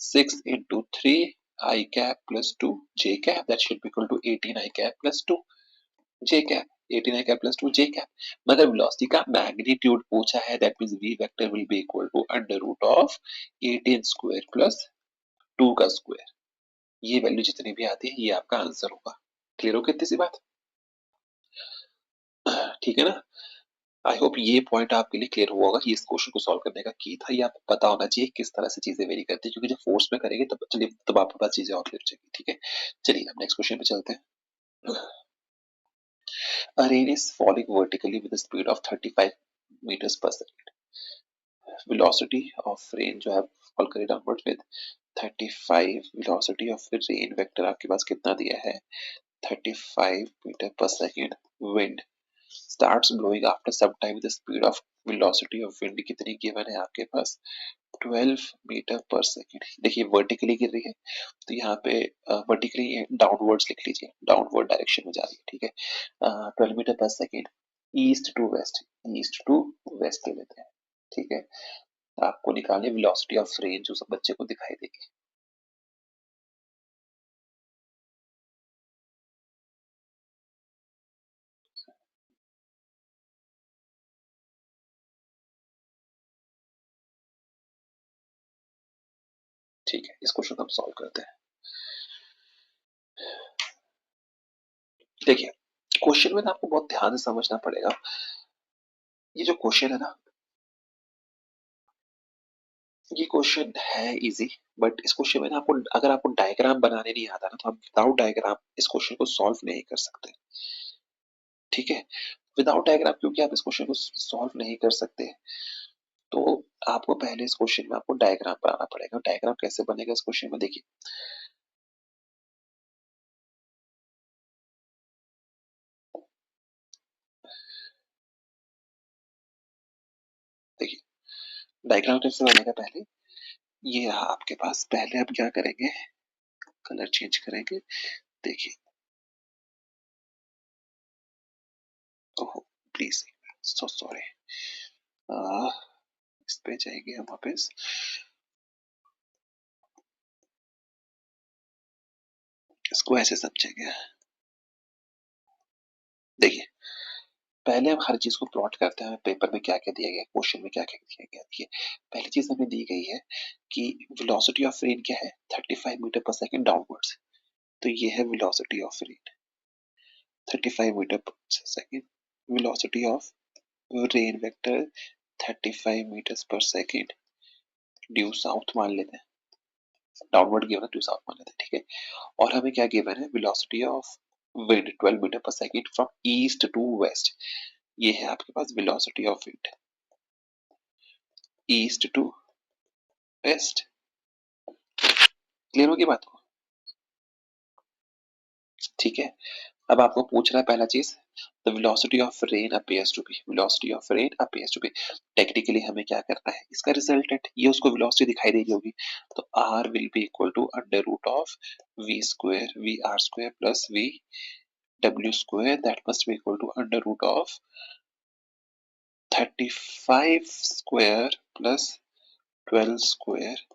6 into 3 i cap plus 2 j cap, that should be equal to 18 i cap plus 2 j cap, 18 i cap plus 2 j cap। मगर वेलोसिटी का मैग्नीट्यूड पूछा है, that means v vector will be equal to under root of 18 square plus 2 का square, ये value जितनी भी आती है ये आपका आंसर होगा। क्लियर हो कितनी सी बात, ठीक है ना। आई होप ये पॉइंट आपके लिए क्लियर हुआ होगा कि इस क्वेश्चन को सॉल्व करने का की था, ये आपको पता होना चाहिए किस तरह से चीजें वेरी करती है, क्योंकि जब फोर्स में करेंगे तब चलिए तब आपके पास चीजें और क्लियर हो जाएगी, ठीक है। चलिए अब नेक्स्ट क्वेश्चन पे चलते हैं। A rain is falling vertically with a speed of 35 meters per second. Velocity of rain जो है फॉल करे downward with 35, velocity of rain vector आपके पास कितना दिया है 35 metre per second. Wind starts blowing after some time with the speed of velocity of wind कितनी given है आपके पास 12 मीटर पर सेकेंड। देखिए वर्टिकली गिर रही है, तो यहाँ पे वर्टिकली डाउनवर्ड्स लिख लीजिए, डाउनवर्ड डायरेक्शन में जा रही है, ठीक है। 12 metre per second east to west, east to west ले लेते हैं, ठीक है। आपको निकालनी वेलोसिटी ऑफ रेन, जो सब बच्चे को दिखाई देगी। ठीक है, इस क्वेश्चन को हम सॉल्व करते हैं। देखिए, क्वेश्चन में ना आपको बहुत ध्यान से समझना पड़ेगा। ये जो क्वेश्चन है ना, ये क्वेश्चन है इजी, बट इस क्वेश्चन में ना आपको, अगर आपको डायग्राम बनाने नहीं आता ना, तो आप विदाउट डायग्राम इस क्वेश्चन को सॉल्व नहीं कर सकते। ठीक है, विदाउट डायग्राम क्योंकि आप इस क्वेश्चन को सॉल्व नहीं कर सकते, तो आपको पहले इस क्वेश्चन में आपको डायग्राम बनाना पड़ेगा। डायग्राम कैसे बनेगा इस क्वेश्चन में, देखिए देखिए डायग्राम कैसे बनेगा। पहले ये रहा आपके पास, पहले आप क्या करेंगे, कलर चेंज करेंगे। देखिए, ओहो प्लीज, सो सॉरी, इस पे जाएंगे हम वापस। इसको ऐसे समझेंगे। देखिए, पहले हम हर चीज को प्लॉट करते हैं, पेपर में क्या क्या दिया गया, क्वेश्चन में क्या क्या दिया गया। देखिए, पहली चीज हमें दी गई है कि वेलोसिटी ऑफ रेन क्या है, 35 मीटर पर सेकंड डाउनवर्ड्स। तो ये है वेलोसिटी ऑफ रेन, 35 मीटर पर second. Velocity of rain vector 35 metres per second due south मान लेते हैं, डाउनवर्ड गिवन है, ड्यू साउथ मान लेते हैं। ठीक है, और हमें क्या गिवन है, वेलोसिटी ऑफ विंड 12 मीटर पर second from east to west. ये है आपके पास velocity of wind, east to west. Clear होगी बात को? ठीक है, अब आपको पूछ रहा है पहला चीज, the velocity of rain appears to be, velocity of rain appears to be. Technically हमें क्या करना है, इसका रिजल्टेंट ये उसको वेलोसिटी दिखाई देगी होगी, तो r will be equal to under root of v square v r square plus v w square, that must be equal to under root of 35 square plus 12 square.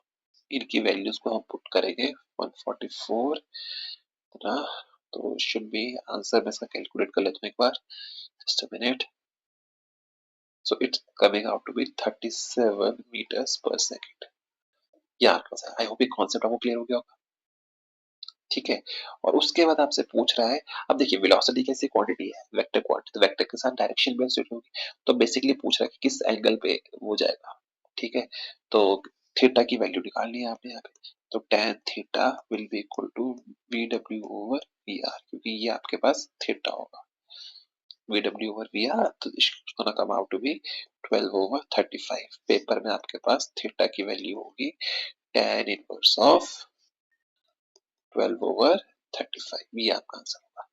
इनकी वैल्यूज को हम put करेंगे 144 ना, तो शुड बी आंसर। मैं इसका calculate कर लेता हूँ एक बार, just a minute. So it's coming out to be 37 meters per second। यार आई होप ये कॉन्सेप्ट आपको क्लियर हो गया होगा। ठीक है, और उसके बाद आपसे पूछ रहा है, अब देखिए वेलोसिटी कैसी क्वांटिटी है, वेक्टर क्वांटिटी, तो वेक्टर के साथ डायरेक्शन भी एसोसिएटेड होगी। तो बेसिकली पूछ रहा है कि किस एंगल पे वो जाएगा। ठीक है, तो थीटा की वैल्यू निकालनी है आपने यहाँ पे, तो tan theta will be equal to v डब्ल्यू ओवर वी आर, क्योंकि ये आपके पास थीटा होगा, वी डब्ल्यू ओवर वी आर, तो it's gonna come out to be 12 over 35। Paper में आपके पास थीटा की वैल्यू होगी tan इनवर्स ऑफ 12 ओवर 35। ये आपका आंसर होगा।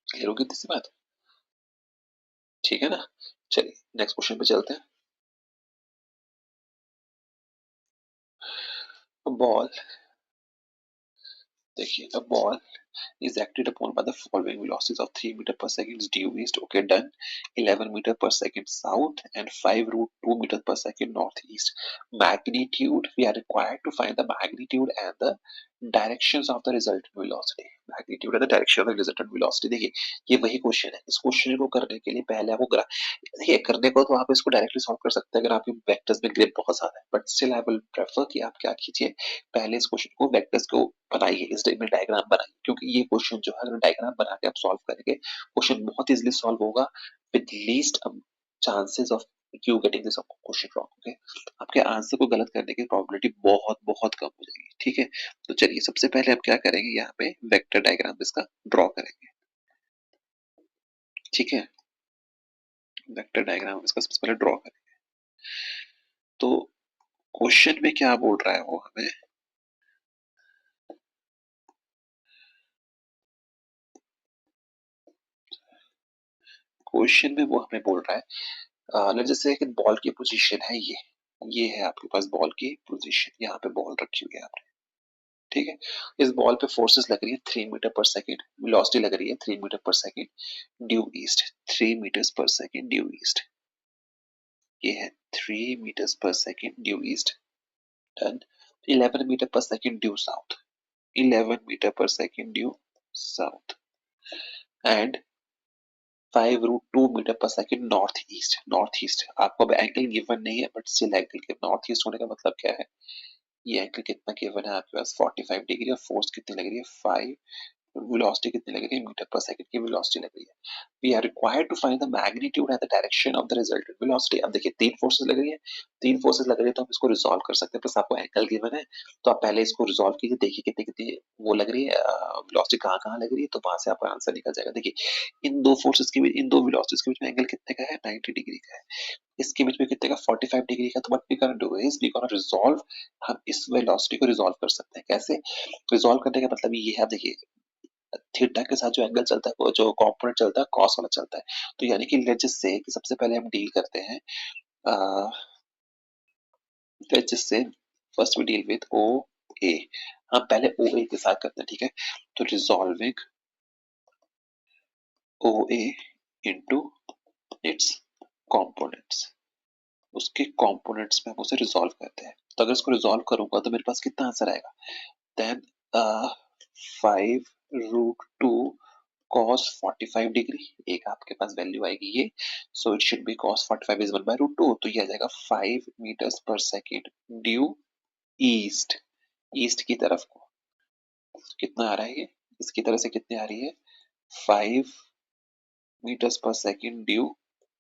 क्लियर होगी तीसरी बात? ठीक है ना, चलिए नेक्स्ट क्वेश्चन पे चलते हैं। बॉल, देखिए the ball is acted upon by the following velocities of 3 meter per second due east, okay done, 11 meter per second south and 5 root 2 meter per second northeast. Magnitude, we are required to find the magnitude and the directions of the resultant velocity, magnitude and the direction of the resultant velocity। देखिए, ये वही question है। इस question को करने के लिए पहले आपको देखिए, करने को तो आप इसको डायरेक्टली सॉल्व कर सकते हैं अगर आपके वेक्टर्स में ग्रिप बहुत ज्यादा है, but still I will prefer कि आप क्या कीजिए, पहले इस क्वेश्चन को वेक्टर्स को बनाइए, इस टाइप में डायग्राम बनाइए, क्योंकि ये क्वेश्चन जो है अगर डायग्राम बना के आप सॉल्व करेंगे, क्वेश्चन बहुत इजीली सॉल्व होगा with least chances of you getting this question wrong. Okay, आपके आंसर को गलत करने की प्रोबेबिलिटी बहुत बहुत कम हो जाएगी। ठीक है, तो चलिए सबसे पहले हम क्या करेंगे, यहाँ पे वेक्टर डायग्राम इसका ड्रॉ करेंगे। ठीक है, वेक्टर डायग्राम इसका सबसे पहले ड्रॉ करेंगे। तो क्वेश्चन में क्या बोल रहा है वो हमें, क्वेश्चन में वो हमें बोल रहा है, लेट्स जस्ट से कि बॉल की पोजीशन है ये है आपके पास बॉल की पोजीशन, यहाँ पे बॉल रखी हुई है आपने। ठीक है, इस बॉल पे फोर्सेस लग रही है 3 मीटर पर सेकंड, वेलोसिटी लग रही है 3 मीटर पर second due east, 3 metres per second due east. ये है 3 metres per second due east, done. 11 metre पर सेकंड ड्यू साउथ, 11 मीटर पर second due south, and 5 root 2 metre पर second north east. North east आपको अब angle given नहीं है, but still angle के नॉर्थ ईस्ट होने का मतलब क्या है, ये एंगल कितना गिवन है आपके पास 45 डिग्री और फोर्स कितनी लग रही है 5, वेलोसिटी कितनी लग रही है मीटर पर सेकंड की वेलोसिटी लग रही है। We are required to find the magnitude and the direction of the resultant velocity. अब देखिए तीन फोर्सेस लग रही है, तीन फोर्सेस लग रही है तो हम इसको रिजॉल्व कर सकते हैं, प्लस आपको एंगल गिवन है तो आप पहले इसको रिजॉल्व कीजिए, देखिए कितनी कितनी वो लग रही है, वेलोसिटी कहाँ कहाँ लग रही है, तो वहां से आपका आंसर निकल जाएगा। देखिए इन दो फोर्सेस के बीच, इन दो वेलोसिटीज के बीच में एंगल कितने का है 90 डिग्री का है, इसके बीच में कितने का 45 डिग्री का। तो what we can do is we can resolve, हम इस वेलोसिटी को रिजॉल्व कर सकते हैं। कैसे रिजॉल्व करने का मतलब ये है, देखिए थीटा के साथ जो एंगल चलता है वो जो कंपोनेंट चलता है कॉस वाला चलता है। तो यानी कि लेट्स जस्ट से कि सबसे पहले हम डील करते हैं, let's just say first we deal with O A. हम पहले ओ ए के साथ करते हैं, ठीक है। तो resolving O A into its components, उसके कंपोनेंट्स में हम उसे रिजॉल्व करते हैं। तो अगर इसको रिजॉल्व करूंगा तो मेरे पास कितना आंसर आएगा, देन 5√2 cos 45 डिग्री, एक आपके पास वैल्यू आएगी ये, सो it should B cos 45 is 1/√2, तो ये आ जाएगा 5 metres per second due east, east की तरफ को कितना आ रहा है ये, इसकी तरफ से कितनी आ रही है 5 metres per second due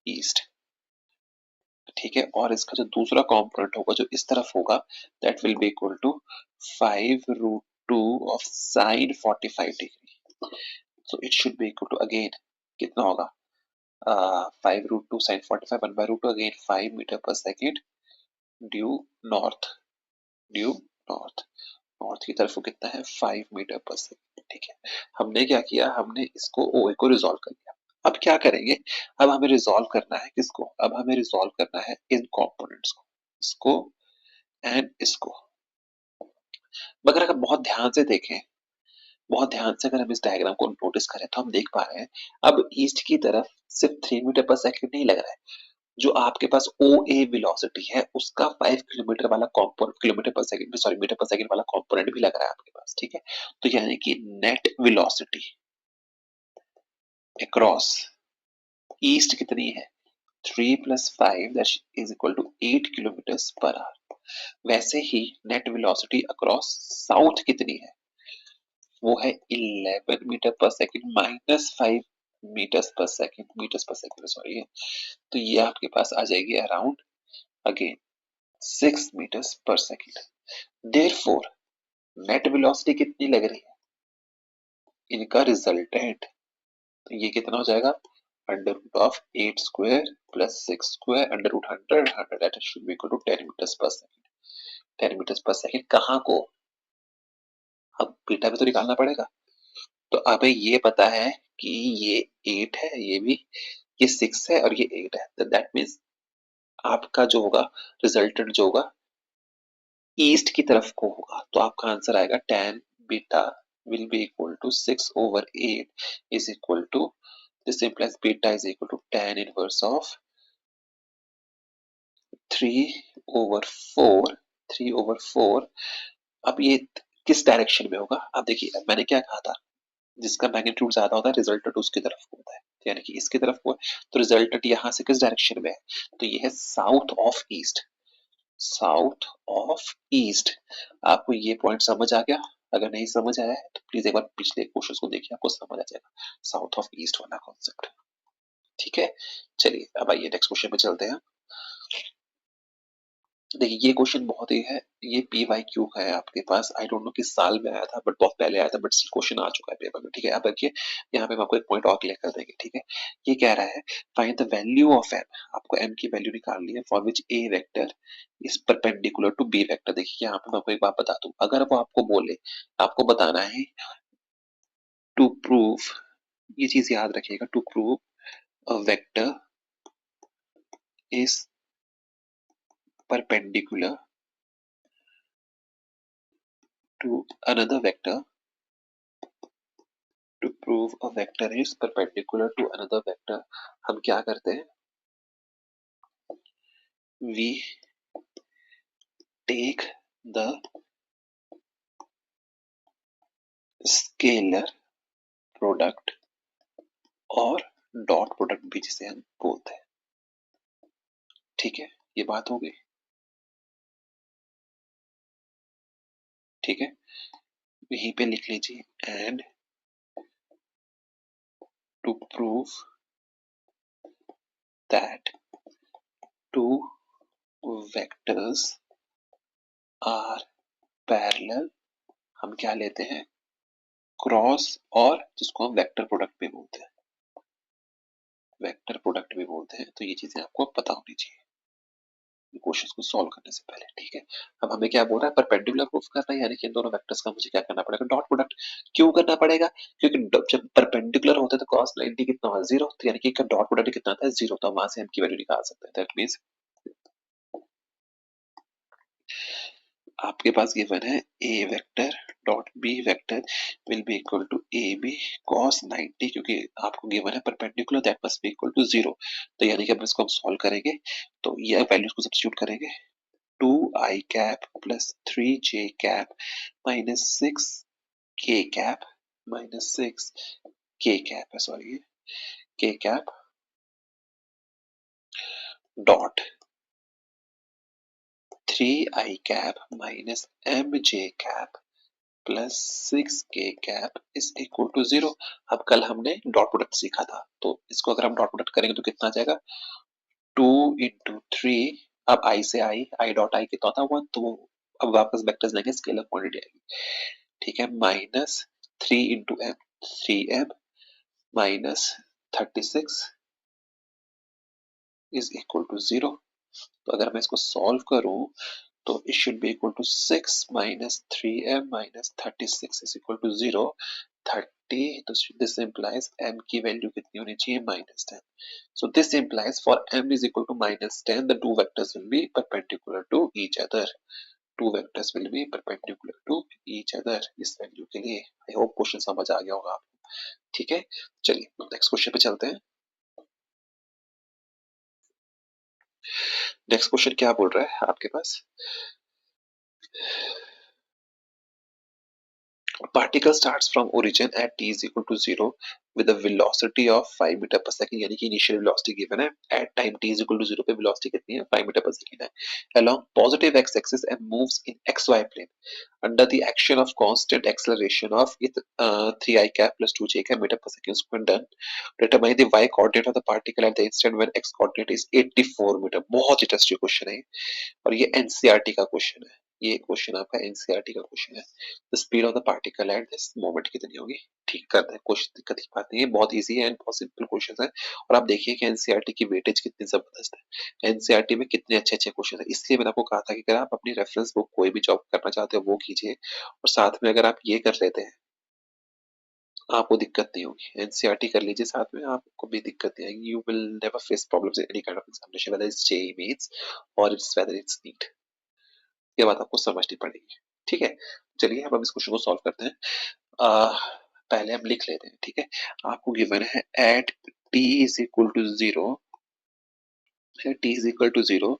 east, ठीक है। और इसका जो दूसरा कंपोनेंट होगा जो इस तरफ होगा, that will be equal to 5√2 of sine 45 degree, so it should be equal to again कितना होगा 5√2 sin 45 1/√2 again 5 metre per second due north, due north, north की तरफ वो कितना है 5 मीटर पर सेकेंड, ठीक है। हमने क्या किया, हमने इसको ओ ए को रिजॉल्व कर लिया। अब क्या करेंगे, अब हमें रिजॉल्व करना है किसको, अब हमें रिजॉल्व करना है इन कंपोनेंट्स को, इसको एंड इसको। मगर अगर बहुत ध्यान से देखें, बहुत ध्यान से अगर हम इस डायग्राम को नोटिस करें तो हम देख पा रहे हैं अब ईस्ट की तरफ सिर्फ 3 मीटर पर सेकंड नहीं लग रहा है, जो आपके पास ओ ए वेलोसिटी है उसका 5 किलोमीटर वाला कंपोनेंट, किलोमीटर पर सेकंड सॉरी मीटर पर सेकंड वाला कंपोनेंट भी लग रहा है आपके पास, ठीक है। तो यानी कि नेट वेलोसिटी अक्रॉस ईस्ट कितनी है 3 + 5 that is equal to 8 kilometre per hour. वैसे ही नेट वेलोसिटी अक्रॉस साउथ कितनी है, वो है 11 मीटर पर second minus 5 metres per second sorry, तो ये आपके पास आ जाएगी around again 6 metres per second. Therefore net velocity कितनी लग रही है, इनका रिजल्टेंट, तो ये कितना हो जाएगा under root of 8 square plus 6 square under root 100 that should be equal to 10 metres per second. 10 metres per second कहाँ को, अब बीटा भी तो निकालना पड़ेगा। तो हमें ये पता है कि ये 8 है, ये भी ये 6 है और ये 8 है, तो दैट मींस आपका जो होगा रिजल्टेंट जो होगा ईस्ट की तरफ को होगा, तो आपका आंसर आएगा tan beta will be equal to 6/8 is equal to, this implies beta is equal to tan inverse of 3/4, 3/4। अब ये किस डायरेक्शन में होगा, अब देखिए मैंने क्या कहा था, जिसका मैग्नीट्यूड ज्यादा होता है रिजल्टेंट उसकी तरफ को होता है, यानी कि इसकी तरफ को है, तो रिजल्टेंट यहाँ से किस डायरेक्शन में है, तो ये है south of east, south of east. आपको ये पॉइंट समझ आ गया, अगर नहीं समझ आया है तो प्लीज एक बार पिछले क्वेश्चन को देखिए, आपको समझ आ जाएगा साउथ ऑफ ईस्ट वाला कॉन्सेप्ट, ठीक है। चलिए अब आइए नेक्स्ट क्वेश्चन पे चलते हैं। देखिए ये क्वेश्चन बहुत ही है, ये PYQ का है आपके पास, आई डोंट नो किस साल में आया था बट बहुत पहले आया था, बट क्वेश्चन आ चुका है पेपर में, ठीक है। अब देखिए यहाँ पे हम आपको एक पॉइंट और क्लियर कर देंगे, ठीक है। ये कह रहा है find the value of m, आपको m की वैल्यू निकालनी है for which a vector is perpendicular to b vector. देखिए यहाँ पे मैं आपको एक बात बता दूं, अगर वो आपको बोले, आपको बताना है टू प्रूव, ये चीज याद रखिएगा, to prove a vector is perpendicular to another vector, to prove a vector is perpendicular to another vector, हम क्या करते हैं, we take the scalar product और डॉट प्रोडक्ट भी जिसे हम बोलते हैं, ठीक है। ये बात हो गई। ठीक है, यहीं पे लिख लीजिए and to prove that two vectors are parallel, हम क्या लेते हैं, क्रॉस, और जिसको हम वेक्टर प्रोडक्ट भी बोलते हैं, वेक्टर प्रोडक्ट भी बोलते हैं। तो ये चीजें आपको पता होनी चाहिए क्वेश्चन को सॉल्व करने से पहले, ठीक है। अब हमें क्या बोल रहा है, परपेंडिकुलर प्रूफ करना है, यानी कि इन दोनों वेक्टर्स का मुझे क्या करना पड़ेगा, डॉट प्रोडक्ट। क्यों करना पड़ेगा, क्योंकि जब परपेंडिकुलर होते हैं तो cos 90 कितना होगा, 0, तो यानी कि डॉट प्रोडक्ट कितना आता है, 0, तो वहां से हम की वैल्यू निकाल सकते हैं। दैट मींस आपके पास गिवन है A vector dot B vector will be equal to A B cos 90, क्योंकि आपको गिवन है perpendicular, that must be equal to 0, तो यानी कि अब इसको हम सॉल्व करेंगे तो ये वैल्यूज को सब्स्टिट्यूट करेंगे, 2i cap plus 3j cap minus 6k cap minus 6k cap है, sorry, k cap dot 3i cap minus mj cap plus 6k cap is equal to 0। अब कल हमने डॉट प्रोडक्ट सीखा था, तो इसको अगर हम डॉट प्रोडक्ट करेंगे तो कितना आ जाएगा, 2 इंटू 3, अब आई से आई डॉट आई कितना होता है 1, तो अब वापस वेक्टर्स लेंगे, स्केलर क्वांटिटी आएगी, ठीक है, minus 3 into M, 3m minus 36 is equal to 0। तो अगर मैं इसको सॉल्व करूं तो it should be equal to 6 minus 3m minus 36 is equal to 0, 30, तो this implies m की वैल्यू कितनी होनी चाहिए, -10। So this implies for m is equal to -10 the two vectors will be perpendicular to each other, two vectors will be perpendicular to each other इस value के लिए। I hope question समझ आ गया होगा आपको, ठीक है। चलिए नेक्स्ट क्वेश्चन पे चलते हैं। नेक्स्ट क्वेश्चन क्या बोल रहा है आपके पास, a particle starts from origin at t is equal to 0 with a velocity of 5 metre पर सेकंड, यानी कि इनिशियल वेलोसिटी गिवन है, at time t is equal to 0 पे वेलोसिटी कितनी है, 5 मीटर पर सेकंड है, along positive x axis and moves in xy plane under the action of constant acceleration of it 3i cap plus 2j cap meter per second square done, determine the y coordinate of the particle at the instant when x coordinate is 84 मीटर। बहुत interesting question है और ये NCERT का question है, ये question आपका NCERT का क्वेश्चन है। The speed of the particle at this moment कितनी होगी, ठीक करते हैं, क्वेश्चन दिक्कत की बात नहीं है, बहुत इजी है एंड बहुत सिंपल क्वेश्चन है। और आप देखिए कि एनसीईआरटी की वेटेज कितनी जबरदस्त है, एनसीईआरटी में कितने अच्छे अच्छे क्वेश्चन है, इसलिए मैंने आपको कहा था कि अगर आप अपनी रेफरेंस बुक कोई भी जॉब करना चाहते हो वो कीजिए, और साथ में अगर आप ये कर लेते हैं आपको दिक्कत नहीं होगी, एनसीईआरटी कर लीजिए साथ में, आपको भी दिक्कत नहीं आएगी, you will never face problems in any kind of examination whether it's JEE Mains और इट्स वेदर इट्स नीट, ये बात आपको समझनी पड़ेगी, ठीक है। चलिए अब हम इस क्वेश्चन को सॉल्व करते हैं। पहले हम लिख लेते हैं, ठीक है। आपको गिवन है at t is equal to 0, t is equal to 0,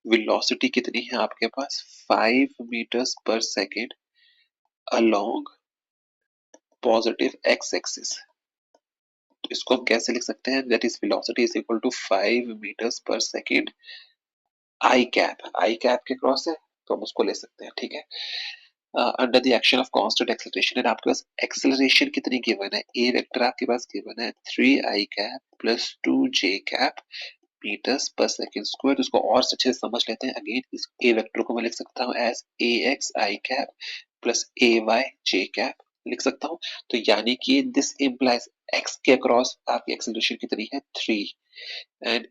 velocity कितनी है आपके पास, 5 metres per second along positive x axis. तो इसको हम कैसे लिख सकते हैं, that is velocity is equal to 5 metres per second I cap के क्रॉस है, तो हम उसको ले सकते हैं, ठीक है, under the action of constant acceleration. And आपके पास एक्सेलरेशन कितनी गिवन है, ए वेक्टर आपके पास गिवन है 3i cap plus 2j cap metres per second square. इसको और अच्छे से समझ लेते हैं, अगेन इस ए वेक्टर को मैं लिख सकता हूं as ax i cap plus ay j cap लिख सकता हूं। तो यानी कि दिस इंप्लाइज x के अक्रॉस आपकी एक्सेलरेशन कितनी है 3 एंड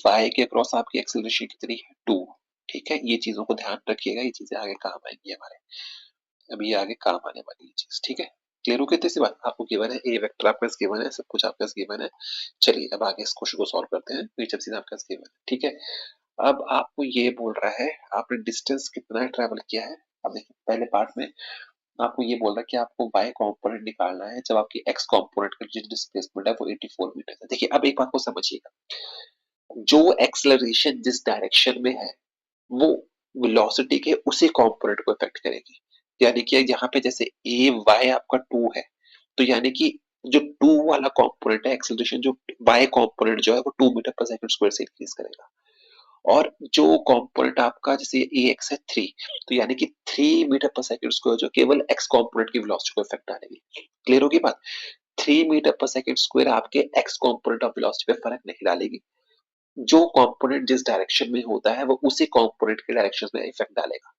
ay के अक्रॉस आपकी एक्सेलरेशन कितनी है 2, ठीक है। ये चीजों को ध्यान रखिएगा, ये चीजें आगे काम आएंगी हमारे, अभी आगे काम आने वाली चीज, ठीक है। क्लियर हो गई इतनी सी बात, आपको गिवन है ए वेक्टर आपके पास गिवन है, सब कुछ आपके पास गिवन है। चलिए अब आगे इस क्वेश्चन को सॉल्व करते हैं, नीचे सीधा आपके पास गिवन है, ठीक है। अब आपको ये बोल रहा है आपने डिस्टेंस कितना ट्रेवल किया है। अब देखिए पहले पार्ट में आपको ये बोल रहा है कि आपको y कंपोनेंट निकालना है जब आपकी x कंपोनेंट का जो डिस्प्लेसमेंट है वो 84 मीटर है। देखिए अब एक बात को समझिएगा, जो एक्सेलरेशन जिस डायरेक्शन में है वो वेलोसिटी के उसी कंपोनेंट को इफेक्ट करेगी। यानी कि यहाँ पे जैसे ए वाई आपका 2 है, तो यानी कि जो 2 वाला कंपोनेंट है एक्सेलरेशन, जो वाई कंपोनेंट जो है वो 2 मीटर पर सेकंड स्क्वायर से इंक्रीज करेगा, और जो कंपोनेंट आपका जैसे ax है 3, तो यानी कि 3 मीटर पर सेकंड स्क्वायर जो केवल x कंपोनेंट की वेलोसिटी को इफेक्ट डालेगी। क्लियर होगी बात? 3 मीटर पर सेकंड स्क्वायर आपके x कंपोनेंट ऑफ वेलोसिटी पे फर्क नहीं डालेगी। जो कंपोनेंट जिस डायरेक्शन में होता है वो उसी कंपोनेंट के डायरेक्शन में इफेक्ट डालेगा।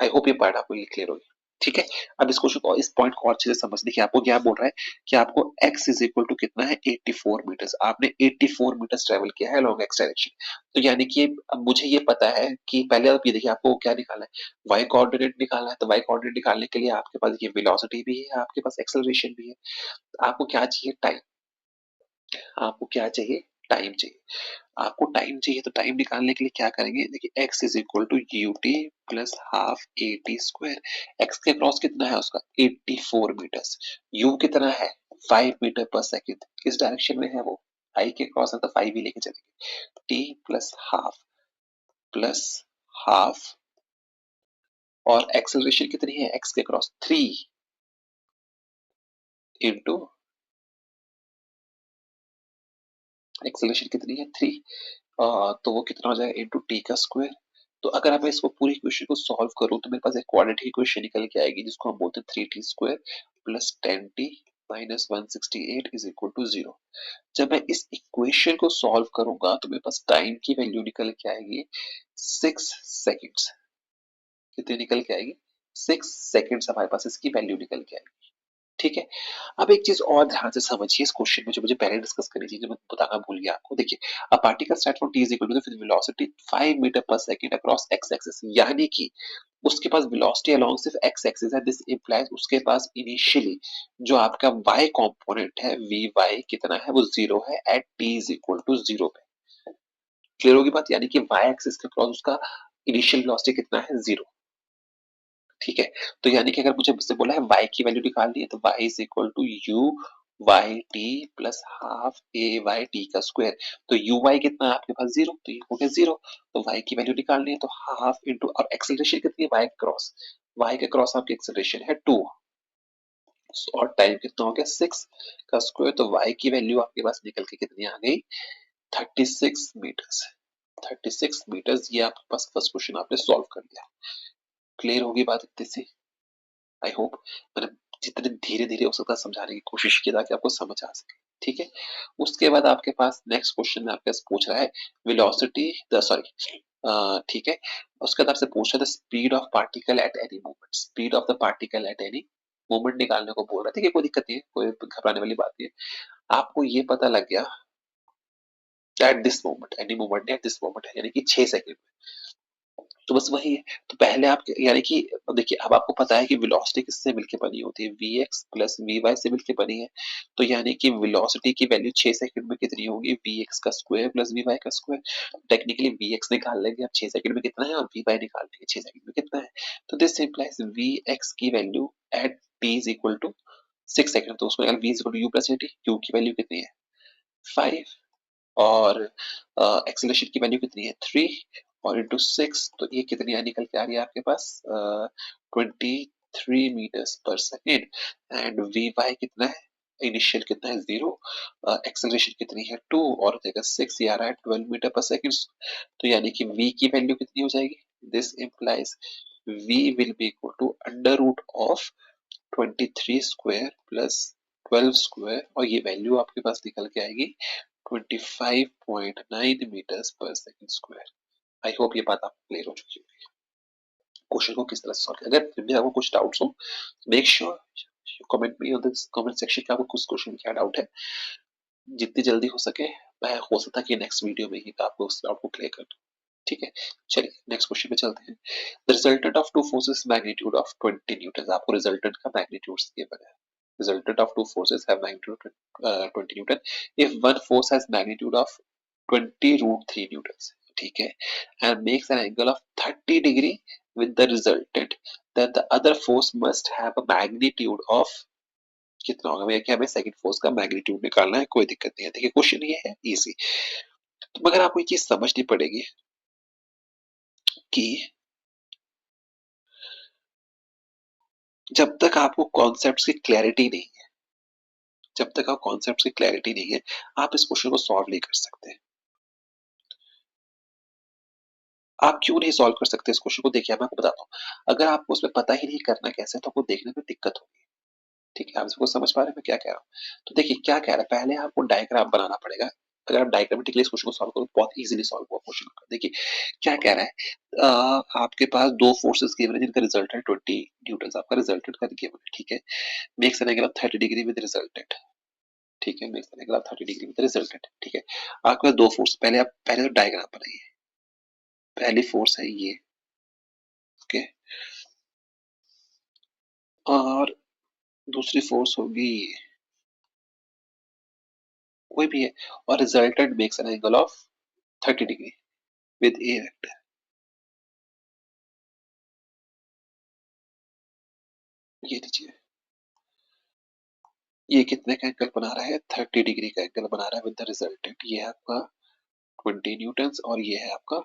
आई होप ये पार्ट आपको क्लियर होगी। ठीक है, अब इस क्वेश्चन को, इस पॉइंट को अच्छे से समझ, देखिए आपको क्या बोल रहा है कि आपको x इज इक्वल टू कितना है 84 मीटर्स, आपने 84 मीटर्स ट्रेवल किया है लॉन्ग x डायरेक्शन। तो यानी कि अब मुझे ये पता है कि पहले आप ये देखिए आपको क्या निकालना है, y कोऑर्डिनेट निकालना है। तो y कोऑर्डिनेट निकालने के लिए आपके पास ये वेलोसिटी भी है, आपके पास एक्सेलरेशन भी है। आपको क्या चाहिए? टाइम। आपको क्या चाहिए? टाइम चाहिए। आपको टाइम चाहिए तो टाइम निकालने के लिए क्या करेंगे, देखिए x is equal to U T plus half A T square. X के क्रॉस कितना है उसका 84 मीटर्स, u कितना है 5 मीटर पर सेकेंड, किस डायरेक्शन में है वो, i के क्रॉस है तो 5 ही लेके चलेंगे। t प्लस हाफ और एक्सेलरेशन कितनी है x के क्रॉस 3 इंटू एक्सेलरेशन कितनी है 3, तो वो कितना हो जाएगा इंटू टी का स्क्वायर। तो अगर मैं इसको पूरी इक्वेशन को सॉल्व करूं तो मेरे पास एक क्वाड्रेटिक इक्वेशन निकल के आएगी जिसको हम बोलते हैं 3t square plus 10t minus 168 is equal to 0। जब मैं इस इक्वेशन को सॉल्व करूंगा तो मेरे पास टाइम की वैल्यू निकल के आएगी 6 सेकेंड्स। कितनी निकल के आएगी? 6 सेकेंड्स हमारे पास इसकी वैल्यू निकल के आएगी। ठीक है, अब एक चीज और ध्यान से समझिए इस क्वेश्चन में जो मुझे पहले डिस्कस करनी थी, जो मैं बताना भूल गया आपको। देखिए, a particle start from t is equal to the velocity 5 metre पर सेकंड अक्रॉस x एक्सिस, यानी कि उसके पास वेलोसिटी अलोंग सिर्फ x एक्सिस है। दिस इंप्लाइज उसके पास इनिशियली जो आपका y कंपोनेंट है vy कितना है, वो 0 है at t is equal to 0 पे। क्लियर होगी बात? यानी कि y एक्सिस के क्रॉस उसका इनिशियल वेलोसिटी कितना है 0। ठीक है, तो यानी कि अगर मुझे मुझसे बोला है y की वैल्यू निकालनी है तो y is equal to U Y T plus half A Y T का स्क्वायर। तो यू वाई कितना है आपके पास 0, तो ये हो गया 0। तो y की वैल्यू निकालनी है तो हाफ इंटू, और एक्सेलरेशन कितनी है y क्रॉस, y के क्रॉस आपकी एक्सेलरेशन है 2 और टाइम कितना हो गया 6 का स्क्वायर। तो y की वैल्यू आपके पास निकल के कितनी आ गई 36 मीटर्स। 36 मीटर्स, ये आपके पास फर्स्ट क्वेश्चन आपने सॉल्व कर लिया। क्लियर होगी बात इतनी सी? आई होप मैंने जितने धीरे धीरे हो सकता है समझाने की कोशिश की ताकि आपको समझ आ सके। ठीक है, उसके बाद आपके पास नेक्स्ट क्वेश्चन में आपके पास पूछ रहा है वेलोसिटी द सॉरी, ठीक है, उसके बाद आपसे पूछ रहा है the speed of particle at any moment, speed of the particle at any moment निकालने को बोल रहा है। ठीक है, कोई दिक्कत नहीं है, कोई घबराने वाली बात नहीं है। आपको ये पता लग गया at this moment, any moment at this moment है यानी कि 6 सेकंड। तो बस वही है। तो पहले आप यानी कि देखिए अब आपको पता है कि वेलोसिटी किससे मिलके बनी होती है, vx प्लस vy से मिलके बनी है। तो यानी कि वेलोसिटी की वैल्यू 6 सेकंड में कितनी होगी, vx का स्क्वायर प्लस vy का स्क्वायर। टेक्निकली vx निकाल लेंगे आप 6 सेकंड में कितना है, और vy निकाल लेंगे 6 सेकंड में कितना है। तो दिस इंप्लाइज vx की value at t is equal to 6 second. तो उसमें v is equal to u plus at, q की वैल्यू कितनी है 5 और एक्सेलरेशन की वैल्यू कितनी है 3 और इंटू 6, तो ये कितनी निकल के आ रही है आपके पास 23 metres per second. And we Y कितना है, इनिशियल कितना है 0, एक्सेलरेशन कितनी है 2 और देखा 6, ये आ रहा है 12 मीटर पर सेकेंड। तो यानी कि v की वैल्यू कितनी हो जाएगी, this implies v will be equal to under root of 23 square plus 12 square, और ये वैल्यू आपके पास निकल के आएगी 25.9 मीटर्स पर सेकंड स्क्वायर। आई होप ये बात आपको क्लियर हो चुकी है। क्वेश्चन को किस तरह से सॉल्व किया, अगर फिर भी आपको कुछ डाउट्स हो make sure you comment me on this comment section कि आपको कुछ क्वेश्चन में क्या डाउट है। जितनी जल्दी हो सके मैं हो सकता है कि नेक्स्ट वीडियो में ही आपको उस डाउट को क्लियर कर दूं। ठीक है, चलिए नेक्स्ट क्वेश्चन पे चलते हैं। The resultant of two forces magnitude of 20 Newton, आपको रिजल्टेंट का मैग्नीट्यूड गिवन है। Resultant of two forces have magnitude 20 Newton. If one force has magnitude of 20 root 3 newtons, ठीक है, and makes an angle of 30 degree with the resultant, then the other force must have a magnitude of कितना होगा भैया, कि हमें second force का magnitude निकालना है। कोई दिक्कत नहीं है, देखिए क्वेश्चन ये है इजी। तो मगर आपको ये चीज समझनी पड़ेगी कि जब तक आपको कॉन्सेप्ट्स की क्लैरिटी नहीं है, जब तक आप कॉन्सेप्ट्स की क्लैरिटी नहीं है, आप इस क्वेश्चन को सॉल्व नहीं कर सकते। आप क्यों नहीं सॉल्व कर सकते इस क्वेश्चन को? देखिए मैं आपको बताता हूँ, अगर आपको उसमें पता ही नहीं करना कैसे तो आपको देखने में दिक्कत होगी। ठीक है, आप इसको समझ पा रहे हैं मैं क्या कह रहा हूँ? तो देखिए क्या कह रहा है, पहले आपको डायग्राम बनाना पड़ेगा। अगर आप डायग्रामेटिकली इस क्वेश्चन को सॉल्व करो तो बहुत इजीली सॉल्व हुआ क्वेश्चन का। देखिए क्या कह रहा है, आपके पास दो फोर्सेस गिवन है जिनका रिजल्ट है 20 न्यूटन, आपका रिजल्टेंट का गिवन है। ठीक है, makes an angle of 30 degree with resultant. ठीक है, makes an angle of 30 degree with resultant. ठीक है, आपके पास दो फोर्स, पहले आप पहले तो डायग्राम बनाइए। पहली फोर्स है ये, ओके, और दूसरी फोर्स होगी ये, कोई भी है, और resultant makes an angle of 30 degree with A vector. ये लीजिए, ये कितने का एंगल बना रहा है, 30 डिग्री का एंगल बना रहा है विद द रिजल्टेंट। ये है आपका 20 न्यूटन और ये है आपका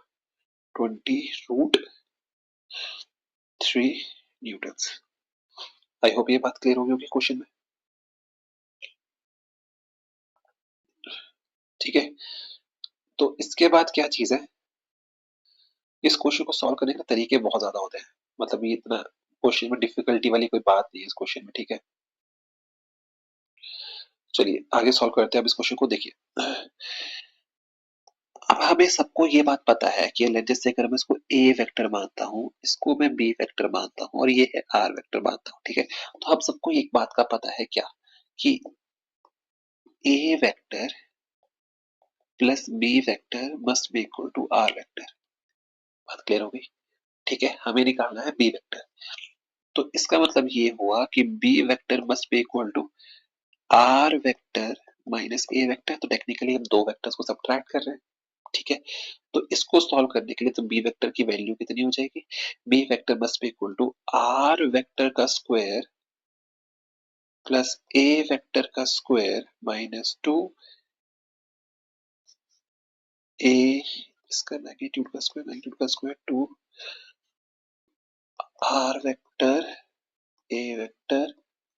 20√3 न्यूटन। आई होप ये बात क्लियर होगी होगी क्वेश्चन में। ठीक है, तो इसके बाद क्या चीज है, इस क्वेश्चन को सॉल्व करने के तरीके बहुत ज्यादा होते हैं। मतलब ये इतना क्वेश्चन में डिफिकल्टी वाली कोई बात नहीं है इस क्वेश्चन में। ठीक है, चलिए आगे सॉल्व करते हैं। अब इस क्वेश्चन को देखिए, अब हमें सबको ये बात पता है कि जैसे अगर मैं इसको ए वेक्टर मानता हूँ, इसको मैं बी वेक्टर मानता हूँ और ये आर वेक्टर मानता हूँ। ठीक है, तो हम सबको एक बात का पता है क्या, कि A vector plus B vector must be equal to R vector. बात क्लियर हो गई? ठीक है, हमें निकालना है बी वेक्टर। तो इसका मतलब ये हुआ कि B vector must be equal to R vector minus A vector. तो टेक्निकली हम दो वेक्टर्स को सब्ट्रैक्ट कर रहे हैं। ठीक है, तो इसको सॉल्व करने के लिए तो बी वेक्टर की वैल्यू कितनी हो जाएगी, B vector must be equal to R vector का स्क्वायर प्लस ए वेक्टर का स्क्वायर माइनस 2 ए, इसका मैग्नीट्यूड का स्क्वायर, मैग्नीट्यूड का square 2 R vector A vector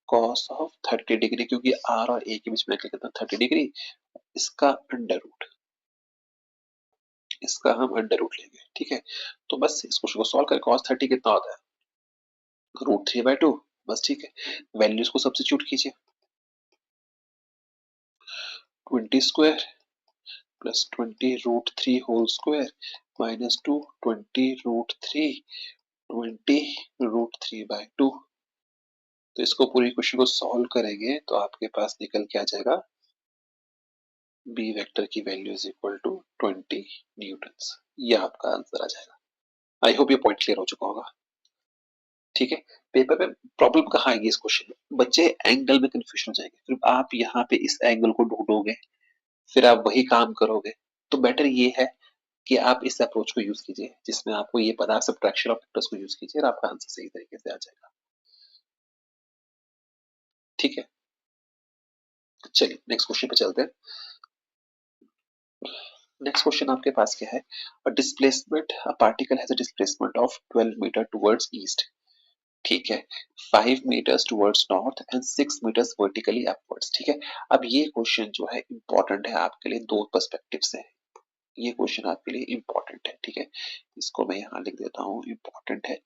cos of 30 degree, क्योंकि आर और ए के बीच में एंगल कितना 30 डिग्री, इसका अंडर रूट, इसका हम अंडर रूट लेंगे। ठीक है, तो बस इस क्वेश्चन को सॉल्व करें। कॉस 30 कितना होता है, √3/2। बस ठीक है, वैल्यूज को सब्स्टिट्यूट कीजिए। 20 square plus 20√3 whole square minus 2 20√3 20√3/2। तो इसको पूरी क्वेश्चन को सॉल्व करेंगे तो आपके पास निकल के आ जाएगा बी वेक्टर की value is equal to 20 newton. ये आपका आंसर आ जाएगा। आई होप ये पॉइंट क्लियर हो चुका होगा। ठीक है, पेपर में प्रॉब्लम कहाँ आएगी इस क्वेश्चन में, बच्चे एंगल में कंफ्यूजन हो जाएंगे, फिर आप यहाँ पे इस एंगल को ढूंढोगे, फिर आप वही काम करोगे। तो बेटर ये है कि आप इस अप्रोच को यूज कीजिए जिसमें आपको ये पता, सब्ट्रैक्शन ऑफ फैक्टर्स को यूज कीजिए और आपका आंसर सही तरीके से आ जाएगा। ठीक है, चलिए नेक्स्ट क्वेश्चन पे चलते हैं। नेक्स्ट क्वेश्चन आपके पास क्या है, a displacement, a particle has a displacement of 12 metre towards east. ठीक है, 5 metres towards north and 6 metres vertically upwards. ठीक है, अब ये क्वेश्चन जो है इंपॉर्टेंट है आपके लिए दो पर्सपेक्टिव से। ये क्वेश्चन आपके लिए इंपॉर्टेंट है। ठीक है, इसको मैं यहाँ लिख देता हूँ, इंपॉर्टेंट है।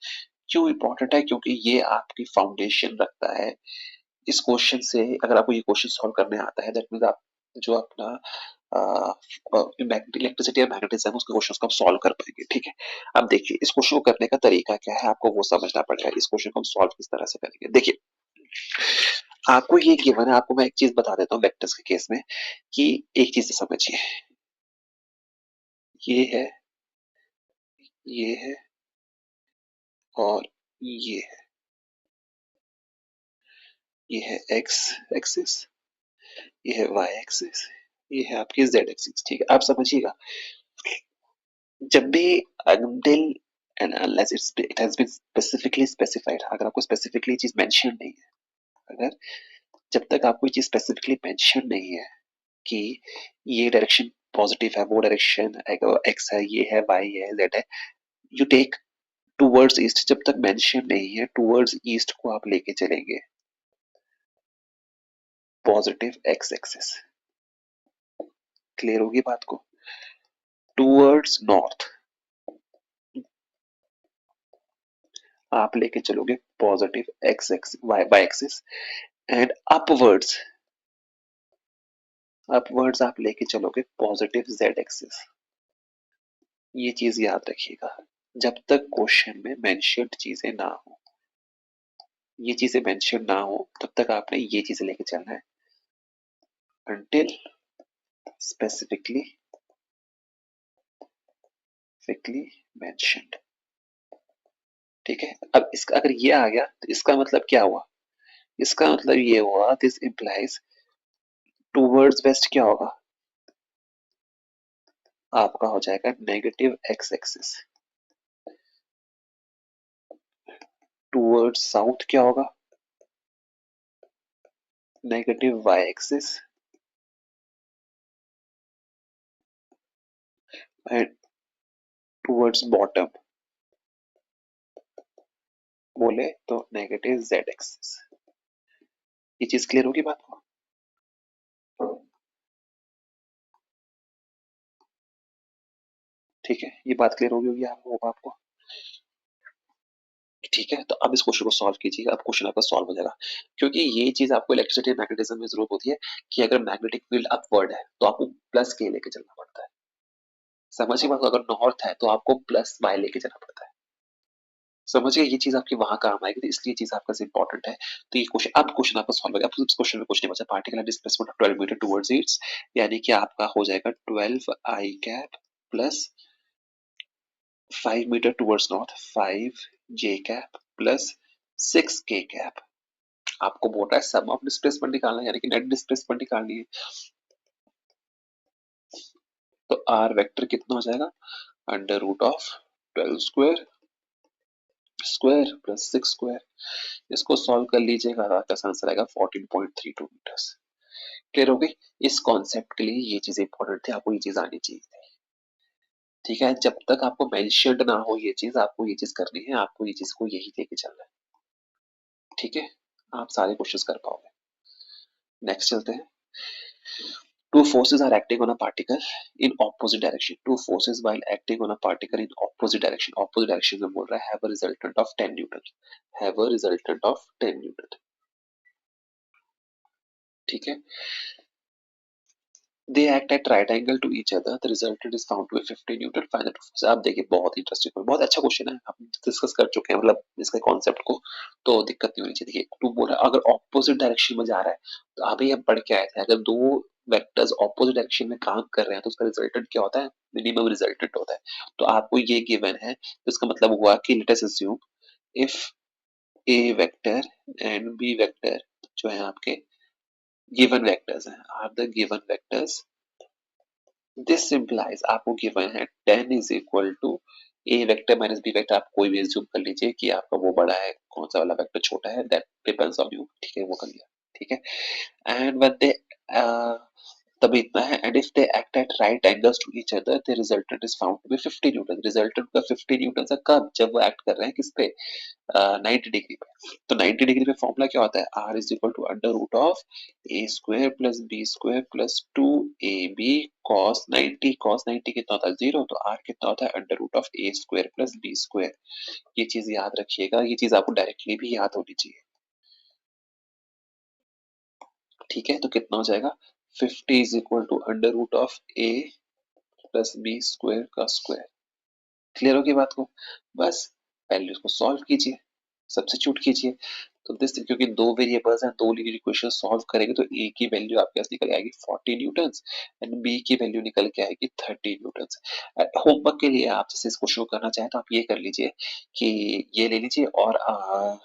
क्यों इंपॉर्टेंट है, क्योंकि ये आपकी फाउंडेशन रखता है। इस क्वेश्चन से अगर आपको ये क्वेश्चन सॉल्व करने आता है, दैट मीन्स आप जो अपना इलेक्ट्रिसिटी और मैग्नेटिज्म उसके क्वेश्चन को आप सॉल्व कर पाएंगे। ठीक है, अब देखिए इस क्वेश्चन को करने का तरीका क्या है, आपको वो समझना पड़ेगा। इस क्वेश्चन को हम सॉल्व किस तरह से करेंगे, देखिए आपको ये गिवन है, आपको मैं एक चीज बता देता हूँ वेक्टर्स के केस में, कि एक चीज समझिए, ये है, ये है और ये है, ये है एक्स एक्सिस, ये है वाई एक्सिस, ये है आपकी जेड एक्सिस। ठीक है, आप समझिएगा, जब भी until and unless it has been specifically specified, अगर आपको स्पेसिफिकली चीज मेंशन नहीं है, अगर जब तक आपको ये चीज स्पेसिफिकली मेंशन नहीं है कि ये डायरेक्शन पॉजिटिव है, वो डायरेक्शन एक्स है, ये है वाई है, जेड है, यू टेक टूवर्ड्स ईस्ट। जब तक मेंशन नहीं है टूवर्ड्स ईस्ट को आप लेके चलेंगे पॉजिटिव एक्स एक्सिस। क्लियर होगी बात को, टूवर्ड्स नॉर्थ आप लेके चलोगे positive X X Y axis and upwards आप लेके चलोगे पॉजिटिव जेड एक्सिस। ये चीज याद रखिएगा, जब तक क्वेश्चन में मेंशन्ड चीजें ना हो, ये चीजें मेंशन ना हो, तब तक आपने ये चीजें लेके चलना है until specifically mentioned। ठीक है, अब इसका अगर ये आ गया तो इसका मतलब क्या हुआ, इसका मतलब ये हुआ दिस इंप्लाइज टूवर्ड्स वेस्ट क्या होगा, आपका हो जाएगा negative X axis, towards south क्या होगा, negative Y axis, and towards bottom बोले तो नेगेटिव जेड एक्सिस। ये चीज क्लियर होगी बात को? ठीक है, ये बात क्लियर होगी आपको? ठीक है, तो अब इस क्वेश्चन को सॉल्व कीजिए, अब क्वेश्चन आपका सॉल्व हो जाएगा। क्योंकि ये चीज आपको इलेक्ट्रिसिटी मैग्नेटिज्म में जरूरत होती है कि अगर मैग्नेटिक फील्ड अपवर्ड है तो आपको प्लस के लेके चलना पड़ता है, समझिए बात, अगर नॉर्थ है तो आपको प्लस वाई लेके चलना पड़ता है, समझिए, ये चीज आपकी वहां काम आएगी, तो इसलिए चीज आपका इंपॉर्टेंट है। तो ये क्वेश्चन, अब क्वेश्चन आपका सॉल्व हो गया। अब इस क्वेश्चन में कुछ नहीं बचा, particular displacement of 12 metre towards its, यानी कि आपका हो जाएगा 12 i cap plus 5 metre towards north 5 j cap plus 6 k cap. आपको बोल रहा है सम ऑफ डिस्प्लेसमेंट निकालना है, यानी कि नेट डिस्प्लेसमेंट निकालनी है। तो आर वेक्टर कितना हो जाएगा, under root of 12 square square plus 6 square. इसको सॉल्व कर लीजिएगा, आपका आंसर आएगा 14.32 मीटर्स। क्लियर हो गई? इस कॉन्सेप्ट के लिए ये चीज इंपॉर्टेंट थी, आपको ये चीज आनी चाहिए थी। ठीक है, जब तक आपको मेंशन्ड ना हो ये चीज, आपको ये चीज करनी है, आपको ये चीज को यही लेके चलना है। ठीक है, आप सारे क्वेश्चंस कर पाओगे। नेक्स्ट चलते हैं। Two forces are acting on a particle in opposite direction. Two forces while acting on a particle in opposite direction. Opposite direction में बोल रहा है have a resultant of 10 Newton. Have a resultant of 10 Newton. ठीक है, they act at right angle to each other. The resultant is found to be 50 Newton. Find the two forces. आप देखिए, बहुत interesting, बहुत अच्छा क्वेश्चन है, हम discuss कर चुके हैं मतलब इसके कॉन्सेप्ट को, तो दिक्कत नहीं होनी चाहिए। देखिए, टू बोल रहा है अगर ऑपोजिट डायरेक्शन में जा रहा है, तो अभी हम पढ़ के आए थे, अगर दो वेक्टर्स ऑपोजिट डायरेक्शन में काम कर रहे हैं तो उसका रिजल्टेंट क्या होता है, मिनिमम रिजल्टेंट होता है। तो आपको ये गिवन है, तो इसका मतलब हुआ कि let us assume if A vector and B vector जो है आपके गिवन वेक्टर्स हैं, are the given vectors, this implies आपको गिवन है 10 is equal to A vector minus B vector. आप कोई भी एज्यूम कर लीजिए कि आपका वो बड़ा है, कौन सा वाला वेक्टर छोटा है, दैट डिपेंड्स ऑन यू। ठीक है, वो कर लिया। ठीक है, एंड व्हेन दे तभी इतना है, and if they act at right angles to each other the resultant is found to be 50 newton. Resultant का 50 न्यूटन से कब, जब वो एक्ट कर रहे हैं किस पे, 90 डिग्री पे। तो 90 डिग्री पे फॉर्मूला क्या होता है, are is equal to under root of A square plus B square plus 2ab cos 90। cos 90 कितना होता है, 0, तो आर कितना होता है, under root of A square plus B square. ये चीज याद रखिएगा, ये चीज आपको डायरेक्टली भी याद होनी चाहिए। ठीक है, तो कितना हो जाएगा, 50 is equal to under root of A plus B square का स्क्वायर। क्लियर होगी बात को? बस वैल्यूज को सॉल्व कीजिए, सब्स्टिट्यूट कीजिए। तो दिस, क्योंकि दो वेरिएबल्स हैं, दो लीनियर इक्वेशन सॉल्व करेंगे तो ए की वैल्यू आपके पास निकल आएगी 40 न्यूटन्स एंड बी की वैल्यू निकल के आएगी 30 न्यूटन्स। होमवर्क के लिए आप जैसे इस क्वेश्चन को करना चाहें तो आप ये कर लीजिए कि ये ले लीजिए और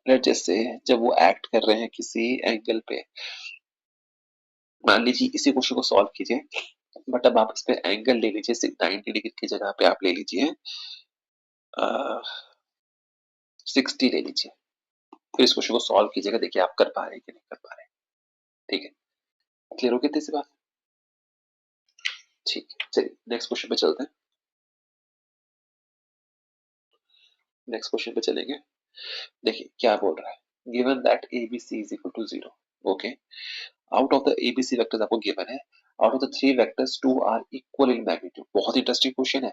जैसे जब वो एक्ट कर रहे हैं किसी एंगल पे, मान लीजिए इसी क्वेश्चन को सॉल्व कीजिए, बट अब आप इस पे एंगल ले लीजिए 90 डिग्री की जगह पे आप ले लीजिए 60 ले लीजिए। फिर इस क्वेश्चन को सॉल्व कीजिएगा, देखिए आप कर पा रहे हैं कि नहीं कर पा रहे हैं। ठीक है, क्लियर हो गई थी बात? ठीक है, चलिए नेक्स्ट क्वेश्चन पे चलते हैं। नेक्स्ट क्वेश्चन पे चलेंगे। देखिए क्या बोल रहा है, given that ABC is equal to 0। Okay, out of the ABC vectors आपको गिवन है, Out of the three vectors, two are equal in magnitude. बहुत इंटरेस्टिंग क्वेश्चन है.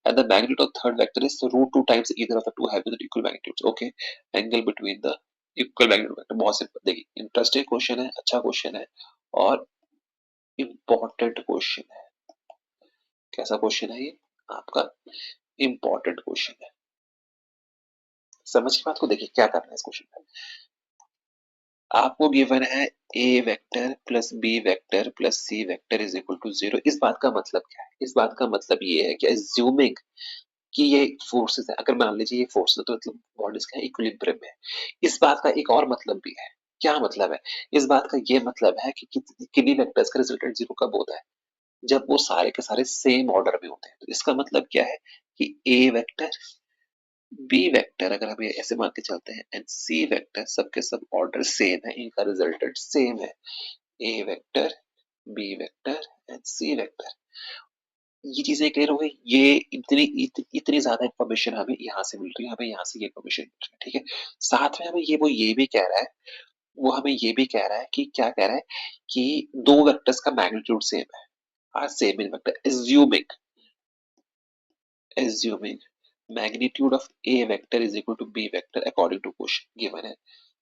And the magnitude of third vector is root 2 times either of the two having the equal magnitudes. Okay, angle between the equal magnitude vector. बहुत simple. देखिए interesting question है, अच्छा question है और important question है. कैसा question है ये आपका? इम्पोर्टेंट क्वेश्चन है. समझ की बात को. देखिए क्या करना है इस क्वेश्चन में. आपको गिवन है a vector plus b vector plus c vector is equal to 0. इस बात का मतलब क्या है? इस बात का मतलब ये है कि अज्यूमिंग कि ये फोर्सेस है. अगर मान लीजिए ये फोर्स है तो मतलब बॉडीज का इक्विलिब्रियम है. इस बात का एक और मतलब भी है. क्या मतलब है? इस बात का ये मतलब है कि किन्हीं वेक्टर्स का रिजल्टेंट 0 कब होता है? जब वो सारे के सारे सेम ऑर्डर में होते हैं. तो इसका मतलब क्या है कि a वेक्टर बी वेक्टर अगर हम ये ऐसे मान के चलते हैं एंड सी वेक्टर सबके सब ऑर्डर सेम है, इनका रिजल्टेंट सेम है. A vector B vector and C vector. ये चीजें क्लियर हो गई. ये इतनी ज्यादा इंफॉर्मेशन हमें यहाँ से मिल रही है, हमें यहाँ से ये इंफॉर्मेशन मिल रही है. ठीक है. साथ में हमें ये भी कह रहा है, वो हमें ये भी कह रहा है कि क्या कह रहा है कि दो वेक्टर्स का मैग्नीट्यूड सेम है. Are same in vector. assuming magnitude of A vector is equal to B vector according to question given है.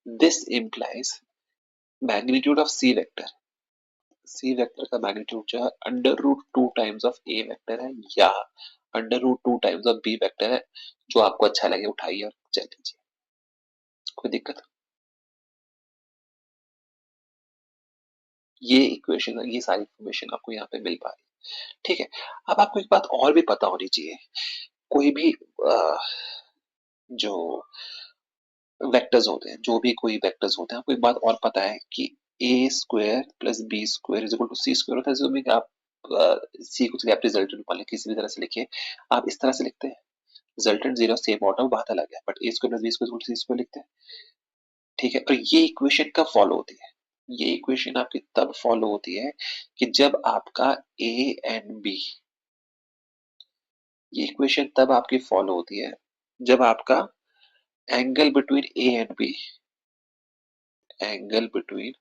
This implies magnitude of C vector. C vector का magnitude जो है under root 2 times of A vector है या under root 2 times of B vector है. जो आपको अच्छा लगे उठाइए और चल लीजिए. कोई दिक्कत? ये इक्वेशन, ये सारी इन्फॉर्मेशन आपको यहाँ पे मिल पा रही है. ठीक है. अब आपको एक बात और भी पता होनी चाहिए. कोई भी जो वेक्टर्स होते हैं, जो भी कोई वेक्टर्स होते हैं, आपको एक बात और पता है कि A square plus B square is equal to C square होता है. जो भी आप सी को चलिए आप रिजल्टेंट मान लें, किसी भी तरह से लिखिए. आप इस तरह से लिखते हैं रिजल्टेंट जीरो सेम ऑर्डर बात अलग है, but A square plus B square C square लिखते हैं. ठीक है. और ये इक्वेशन कब फॉलो होती है? ये इक्वेशन आपकी तब फॉलो होती है कि जब आपका ए एंड बी, ये इक्वेशन तब आपकी फॉलो होती है जब आपका angle between A and B, angle between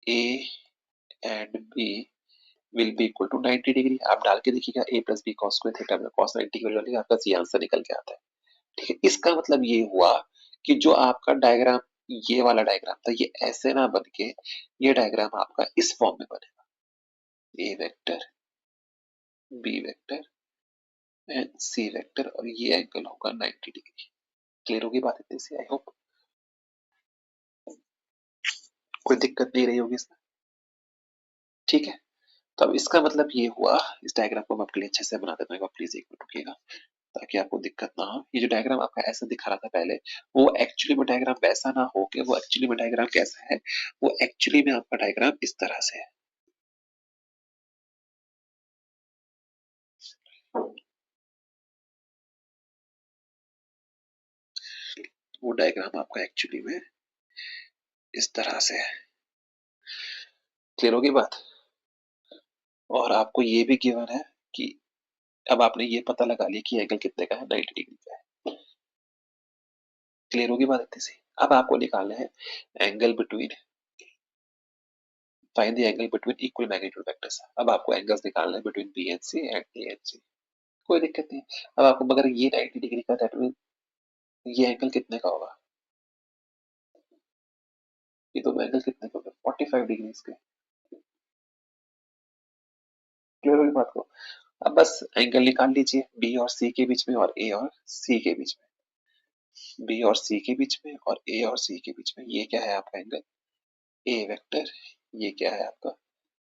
A and B will be equal to 90 degree. आप डाल के देखिएगा a plus B cos square theta में कॉस 90 की वैल्यू डालिए, आपका सी आंसर निकल के आता है. ठीक है. इसका मतलब ये हुआ कि जो आपका डायग्राम, ये वाला डायग्राम था, ये ऐसे ना बन के ये डायग्राम आपका इस फॉर्म में बनेगा. A vector B vector and C vector और ये एंगल होगा 90 डिग्री. क्लियर होगी बात इतनी सी? आई होप कोई दिक्कत नहीं रही होगी इसमें. ठीक है. तो अब इसका मतलब ये हुआ, इस डायग्राम को मैं आपके लिए अच्छे से बना देता हूँ. प्लीज एक मिनट रुकिएगा ताकि आपको दिक्कत ना हो. ये जो डायग्राम आपका ऐसा दिखा रहा था पहले, वो एक्चुअली में डायग्राम वैसा ना हो के वो एक्चुअली में डायग्राम कैसा है, वो एक्चुअली में आपका डायग्राम इस तरह से है. वो डायग्राम आपका एक्चुअली में इस तरह से है. क्लियर होगी बात? और आपको ये भी गिवन है कि अब आपने ये पता लगा लिया कि एंगल कितने का है, 90 डिग्री का है. क्लियर होगी बात इतनी सी? अब आपको निकालना है angle between, find the angle between equal magnitude vectors. अब आपको एंगल्स निकालना है between B and C and A and C. कोई दिक्कत नहीं. अब आपको मगर ये 90 डिग्री का, दैट मीन ये एंगल कितने का होगा? ये तो एंगल कितने का होगा? 45 डिग्री के. क्लियर होगी बात को? अब बस एंगल निकाल लीजिए बी और सी के बीच में और ए और सी के बीच में, बी और सी के बीच में और ए और सी के बीच में. ये क्या है आपका एंगल? ए वेक्टर. ये क्या है आपका?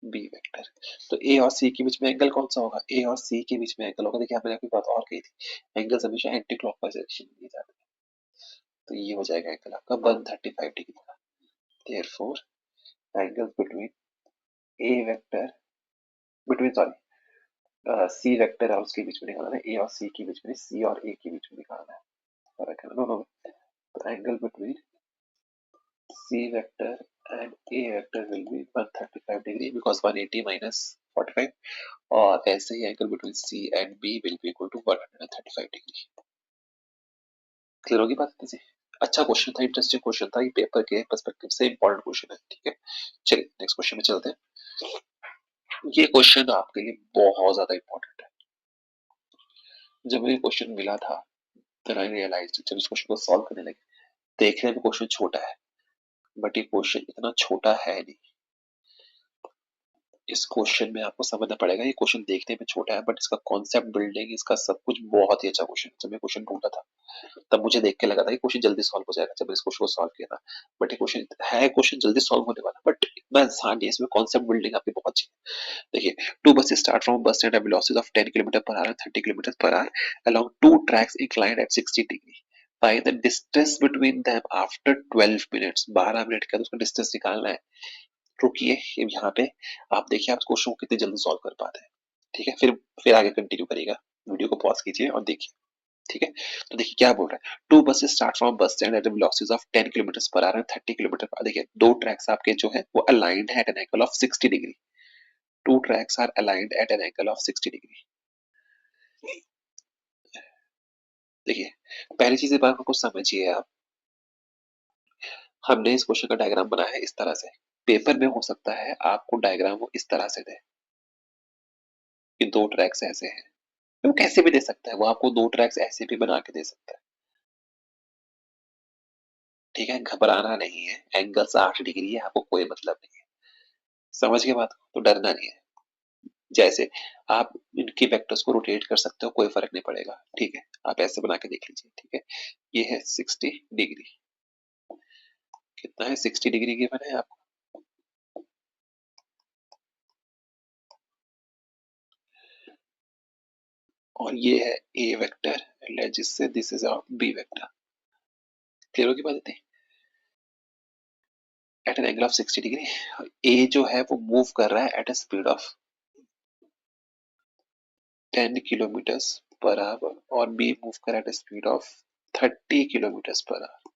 B vector. तो ए और सी के बीच में एंगल कौन सा होगा? ए और सी के बीच में एंगल होगा. देखिए मैंने आपकी बात और कही थी, एंगल्स हमेशा एंटी क्लॉकवाइज डायरेक्शन में लिए जाते हैं. तो ये हो जाएगा एंगल आपका 135 डिग्री का. Therefore angles between A vector, between sorry C vector और उसके बीच में निकालना है, ए और सी के बीच में, सी और ए के बीच में निकालना है. फर्क है दोनों में. तो angle between C vector and A vector will be 135 degree because 180 minus 45. और ऐसे ही एंगल बिटवीन C and B will be equal to 135 degree. Clear होगी बात इतनी? अच्छा क्वेश्चन था, इंटरेस्टिंग क्वेश्चन था. ये पेपर के पर्सपेक्टिव से इंपॉर्टेंट क्वेश्चन है. ठीक है. चलिए नेक्स्ट क्वेश्चन में चलते हैं. ये क्वेश्चन आपके लिए बहुत ज्यादा इंपॉर्टेंट है। जब ये क्वेश्चन मिला था तो आई रियलाइज, जब इस क्वेश्चन को सॉल्व करने लगे, देखने में क्वेश्चन छोटा है बट ये क्वेश्चन इतना छोटा है नहीं। इस क्वेश्चन में आपको समझना पड़ेगा, ये क्वेश्चन देखने में छोटा है बट इसका कॉन्सेप्ट बिल्डिंग, इसका सब कुछ बहुत ही अच्छा क्वेश्चन। जब मैं क्वेश्चन ढूंढा था तब मुझे देख के लगा था कि क्वेश्चन जल्दी सॉल्व हो जाएगा, जब मैं इस क्वेश्चन को सॉल्व किया था। बट ये क्वेश्चन है, क्वेश्चन जल्दी सॉल्व होने वाला, बट इतना आसान है, इसमें कॉन्सेप्ट बिल्डिंग आपकी बहुत अच्छी है। देखिए, to buses start from bus stand at velocities of 10 km per hour and 30 km per hour along two tracks inclined at 60 degree. Find the distance between them after 12 minutes. 12 minute का तो उसका distance निकालना है। रुकिए, यहाँ पे आप देखिए आप क्वेश्चन को कितनी जल्दी सॉल्व कर पाते हैं। ठीक है, फिर आगे कंटिन्यू करिएगा, वीडियो को पॉज कीजिए और देखिए। ठीक है, तो देखिए क्या बोल रहा है। To buses start from bus stand at velocities of 10 kilometre per hour and 30 kilometre पर। देखिए दो ट्रैक्स आपके जो है वो अलाइंड है at an angle of 60 degree. Two tracks are aligned at an angle of 60 degree. देखिए पहली चीज इस बात को समझिए आप, हमने इस क्वेश्चन का डायग्राम बनाया है इस तरह से। पेपर में हो सकता है आपको डायग्राम वो इस तरह से दे कि दो ट्रैक्स ऐसे हैं, वो कैसे भी दे सकता है, वो आपको दो ट्रैक्स ऐसे भी बना के दे सकता है। ठीक है, घबराना नहीं है, एंगल 60 डिग्री है, आपको कोई मतलब नहीं है। समझ के बात को, तो डरना नहीं है। जैसे आप इनके वेक्टर्स को रोटेट कर सकते हो, कोई फर्क नहीं पड़ेगा। ठीक है, आप ऐसे बना के देख लीजिए। ठीक है, ये है 60 डिग्री, कितना है 60 डिग्री गिवन है आपको। और ये है ए वेक्टर, जिससे this is B vector. Clear होगी बात है। At an angle of 60 degree, A जो है वो मूव कर रहा है at a speed of 10 kilometre per hour और बी मूव कर रहा है at a speed of 30 kilometre per hour.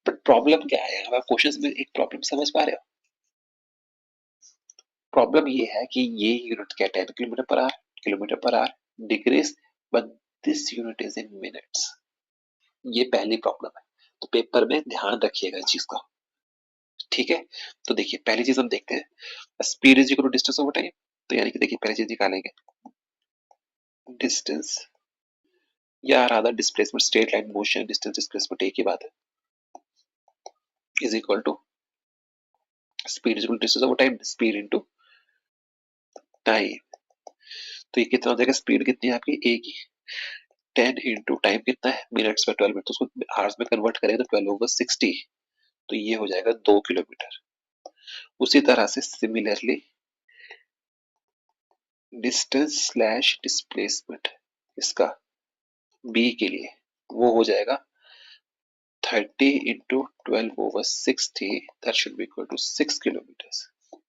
But problem क्या है, आप क्वेश्चन में एक प्रॉब्लम समझ पा रहे हो। प्रॉब्लम ये है कि ये यूनिट क्या, 10 kilometre per our degrees, but this unit is in minutes. ये पहली प्रॉब्लम है, तो पेपर में ध्यान रखिएगा इस चीज का। ठीक है, तो देखिए पहली चीज हम देखते हैं, speed is equal to distance over time. तो यानी कि देखिए पहली चीज निकालेंगे डिस्टेंस, या rather displacement, straight line motion distance displacement एक ही बात है, is equal to speed is equal to distance over time, speed into time. तो ये कितना हो जाएगा, स्पीड कितनी है आपकी ए की 10 इंटू टाइम कितना है मिनट्स में 12 मिनट, तो उसको आवर्स में कन्वर्ट करेंगे तो 12 ओवर 60, तो ये हो जाएगा 2 किलोमीटर। उसी तरह से सिमिलरली डिस्टेंस स्लैश डिस्प्लेसमेंट इसका बी के लिए वो हो जाएगा 30 into 12 over 60, that should be equal to 6 kilometre.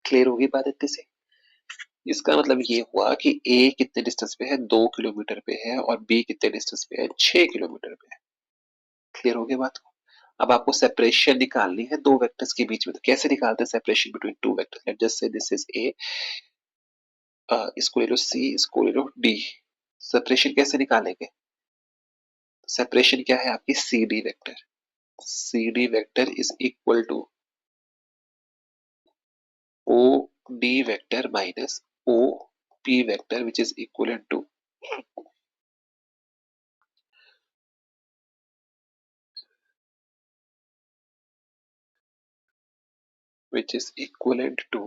Clear होगी बात इतने से। इसका मतलब ये हुआ कि ए कितने डिस्टेंस पे है, 2 किलोमीटर पे है, और बी कितने डिस्टेंस पे है, 6 किलोमीटर पे है। क्लियर हो गया बात को। अब आपको सेपरेशन निकालनी है दो वेक्टर्स के बीच में, तो कैसे निकालते हैं separation between two vectors. Let's just से दिस इज ए, इसको ले लो सी, इसको ले लो डी। सेपरेशन कैसे निकालेंगे, सेपरेशन क्या है आपकी C D vector. C D vector is equal to O D vector minus O P vector which is equal to which is equivalent to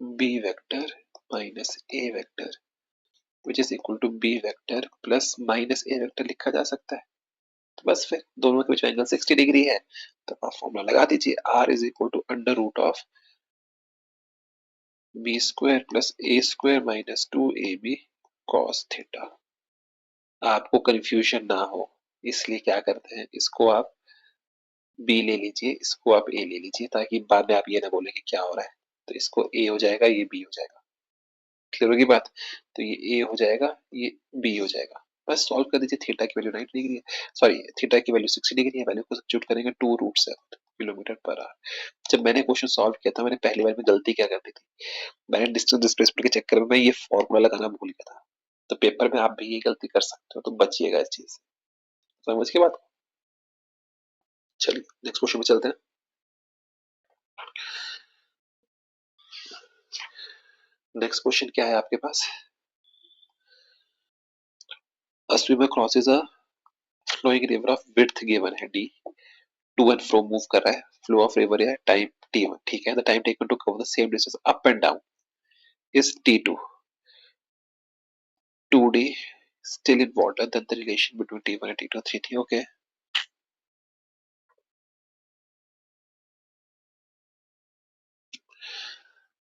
b vector minus a vector which is equal to b vector plus minus a vector लिखा जा सकता है। तो बस फिर दोनों के बीच में एंगल 60 डिग्री है, तो आप फॉर्मूला लगा दीजिए, r is equal to under root of B square plus A square minus 2ab cos theta. आपको कंफ्यूजन ना हो इसलिए क्या करते हैं, इसको आप b ले लीजिए, इसको आप a ले लीजिए, ताकि बाद में आप ये ना बोले कि क्या हो रहा है। तो इसको a हो जाएगा, ये b हो जाएगा। क्लियर होगी बात। तो ये ए हो जाएगा, ये बी हो जाएगा। बस सॉल्व कर दीजिए। थीटा की वैल्यू 90 डिग्री है, सॉरी थीटा की वैल्यू 60 डिग्री है, वैल्यू को सब्स्टिट्यूट करेंगे 2√7 किलोमीटर पर आवर। जब मैंने क्वेश्चन सॉल्व किया था, मैंने पहली बार में गलती क्या कर दी थी, मैंने डिस्टेंस डिस्प्लेसमेंट के चक्कर में मैं ये फॉर्मूला लगाना भूल गया था। तो पेपर में आप भी ये गलती कर सकते हो, तो बचिएगा इस चीज से। समझ के बात। चलिए नेक्स्ट क्वेश्चन में चलते हैं। नेक्स्ट क्वेश्चन क्या है आपके पास? A swimmer crosses a flowing river of width given है d, to and fro move कर रहा है, फ्लो ऑफ रिवर है टाइम t1, ठीक है, the time taken to cover the same distance up and down is t2, 2d still in water, then the relation between t1 and t2 3t, okay.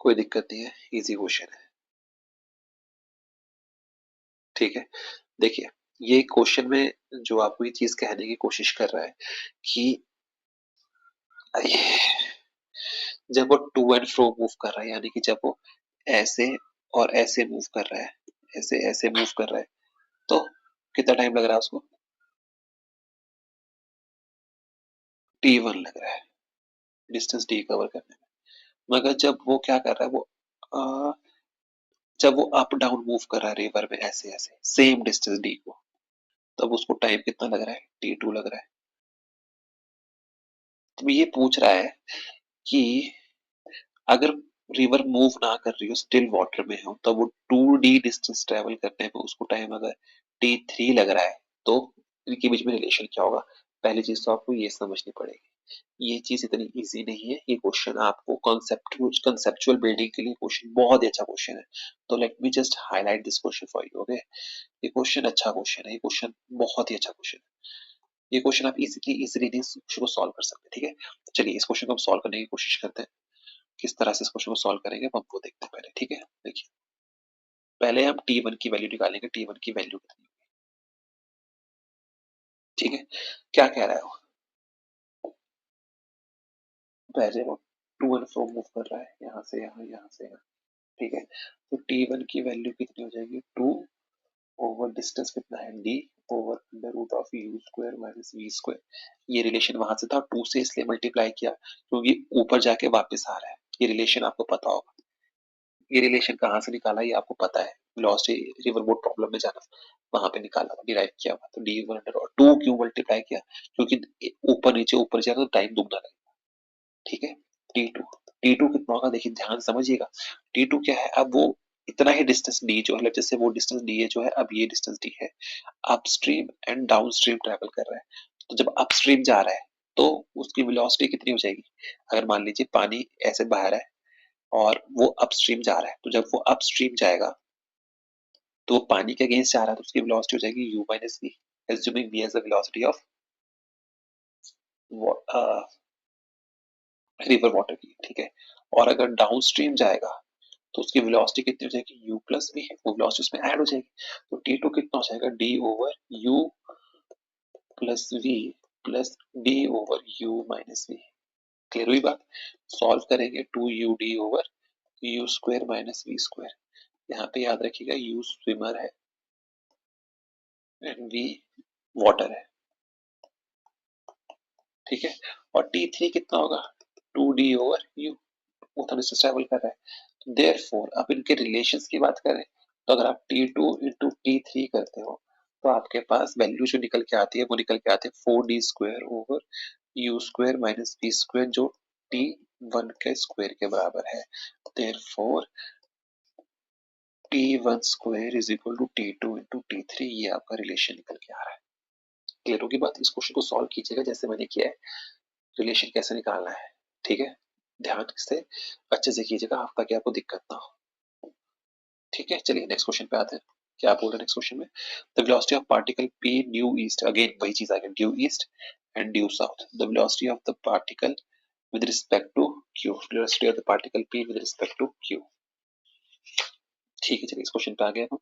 कोई दिक्कत नहीं है, easy question है, ठीक है। देखिए, ये क्वेश्चन में जो आपको ये चीज कहने की कोशिश कर रहा है कि जब वो टू एंड फ्रो मूव कर रहा है, यानी कि जब वो ऐसे और ऐसे मूव कर रहा है, ऐसे ऐसे मूव कर रहा है, तो कितना टाइम लग रहा है उसको? t1 लग रहा है डिस्टेंस d कवर करने में। मगर जब वो क्या कर रहा है, वो जब वो अप डाउन मूव कर रहा है रिवर में ऐसे ऐसे सेम डिस्टेंस d को, तब उसको टाइम कितना लग रहा है? t2 लग रहा है। तो ये पूछ रहा है कि अगर रिवर मूव ना कर रही हो, स्टिल वाटर में हो, तो वो 2d डिस्टेंस ट्रेवल करने में उसको टाइम अगर t3 लग रहा है, तो इनके बीच में रिलेशन क्या होगा? पहली चीज तो आपको ये समझनी पड़ेगी। ये चीज इतनी इजी नहीं है, ये क्वेश्चन आपको कंसेप्चुअल बिल्डिंग के लिए क्वेश्चन बहुत ही अच्छा क्वेश्चन है। तो late me just highlight this question for you, okay. ये क्वेश्चन अच्छा क्वेश्चन है, ये क्वेश्चन बहुत ही अच्छा क्वेश्चन है। ये क्वेश्चन आप इजीली इस क्वेश्चन को सॉल्व कर सकते हैं, ठीक है। तो चलिए इस क्वेश्चन को हम सॉल्व करने की कोशिश करते हैं। किस तरह से इस क्वेश्चन को सॉल्व करेंगे हम वो देखते हैं पहले, ठीक है। देखिए, पहले हम t1 की वैल्यू निकालेंगे, t1 की वैल्यू कितनी, ठीक है। क्या कह रहा है वो? पहले वो टू एंड फ्रो मूव कर रहा है, यहाँ से यहाँ, यहाँ से यहाँ, ठीक है। तो t1 की वैल्यू कितनी हो जाएगी? 2 ओवर डिस्टेंस कितना है d over under root of u square minus v square. ये रिलेशन वहां से था, 2 से इसलिए मल्टीप्लाई किया क्योंकि ऊपर जाके वापस आ रहा है। ये रिलेशन आपको पता होगा। ये रिलेशन कहाँ से निकाला ये आपको पता है, वेलोसिटी रिवर बोट प्रॉब्लम में जाना, वहां पे निकाला, डिराइव किया हुआ। तो डी वन अंडर और टू क्यों मल्टीप्लाई किया? क्योंकि ऊपर जाए तो टाइम दुगना लगेगा, ठीक है। टी टू कितना होगा? देखिए ध्यान से समझिएगा। टी टू क्या है? अब वो इतना ही डिस्टेंस डी जो है, जैसे वो डिस्टेंस डी है जो है, अब ये डिस्टेंस डी है, अपस्ट्रीम एंड डाउनस्ट्रीम ट्रेवल कर रहा है। तो जब अपस्ट्रीम जा रहा है तो उसकी वेलोसिटी कितनी हो जाएगी? अगर मान लीजिए पानी ऐसे बह रहा है और वो अपस्ट्रीम जा रहा है, तो जब वो अपस्ट्रीम जाएगा तो वो पानी के अगेंस्ट जा रहा है, तो उसकी वेलोसिटी हो जाएगी u minus V, assuming v as the velocity of river water की, ठीक है। और अगर डाउन स्ट्रीम जाएगा तो उसकी वेलोसिटी कितनी हो जाएगी? u प्लस वी, वो वेलोसिटी उसमें ऐड हो जाएगी। तो t2 कितना हो जाएगा? d over u plus V plus d over u minus V. Clear हुई बात? सॉल्व करेंगे, 2ud over u square minus V square. यहाँ पे याद रखिएगा u स्विमर है एंड v वाटर है, ठीक है। और t3 कितना होगा? 2d ओवर u, वो तो डिस्टेंस ट्रेवल कर रहा है। देयरफॉर अब इनके रिलेशंस की बात करें, तो अगर आप t2 इंटू t3 करते हो तो आपके पास वैल्यू जो निकल के आती है वो निकल के आती है 4d square over u square minus v square, जो t1 के स्क्वायर के बराबर है। Therefore t1 square is equal to t2 into t3, ये आपका रिलेशन निकल के आ रहा है। क्लियर होगी बात? इस क्वेश्चन को सॉल्व कीजिएगा जैसे मैंने किया है, रिलेशन कैसे निकालना है, ठीक है। ध्यान से अच्छे से कीजिएगा ताकि आपको दिक्कत ना हो, ठीक है। चलिए नेक्स्ट क्वेश्चन पे आते हैं। क्या बोल रहे हैं नेक्स्ट क्वेश्चन में? The velocity of particle p due east, again वही चीज आ गई, due east and due south. The velocity of the particle with respect to q, velocity of the particle p with respect to q, ठीक है। चलिए इस question पे आ गए हम,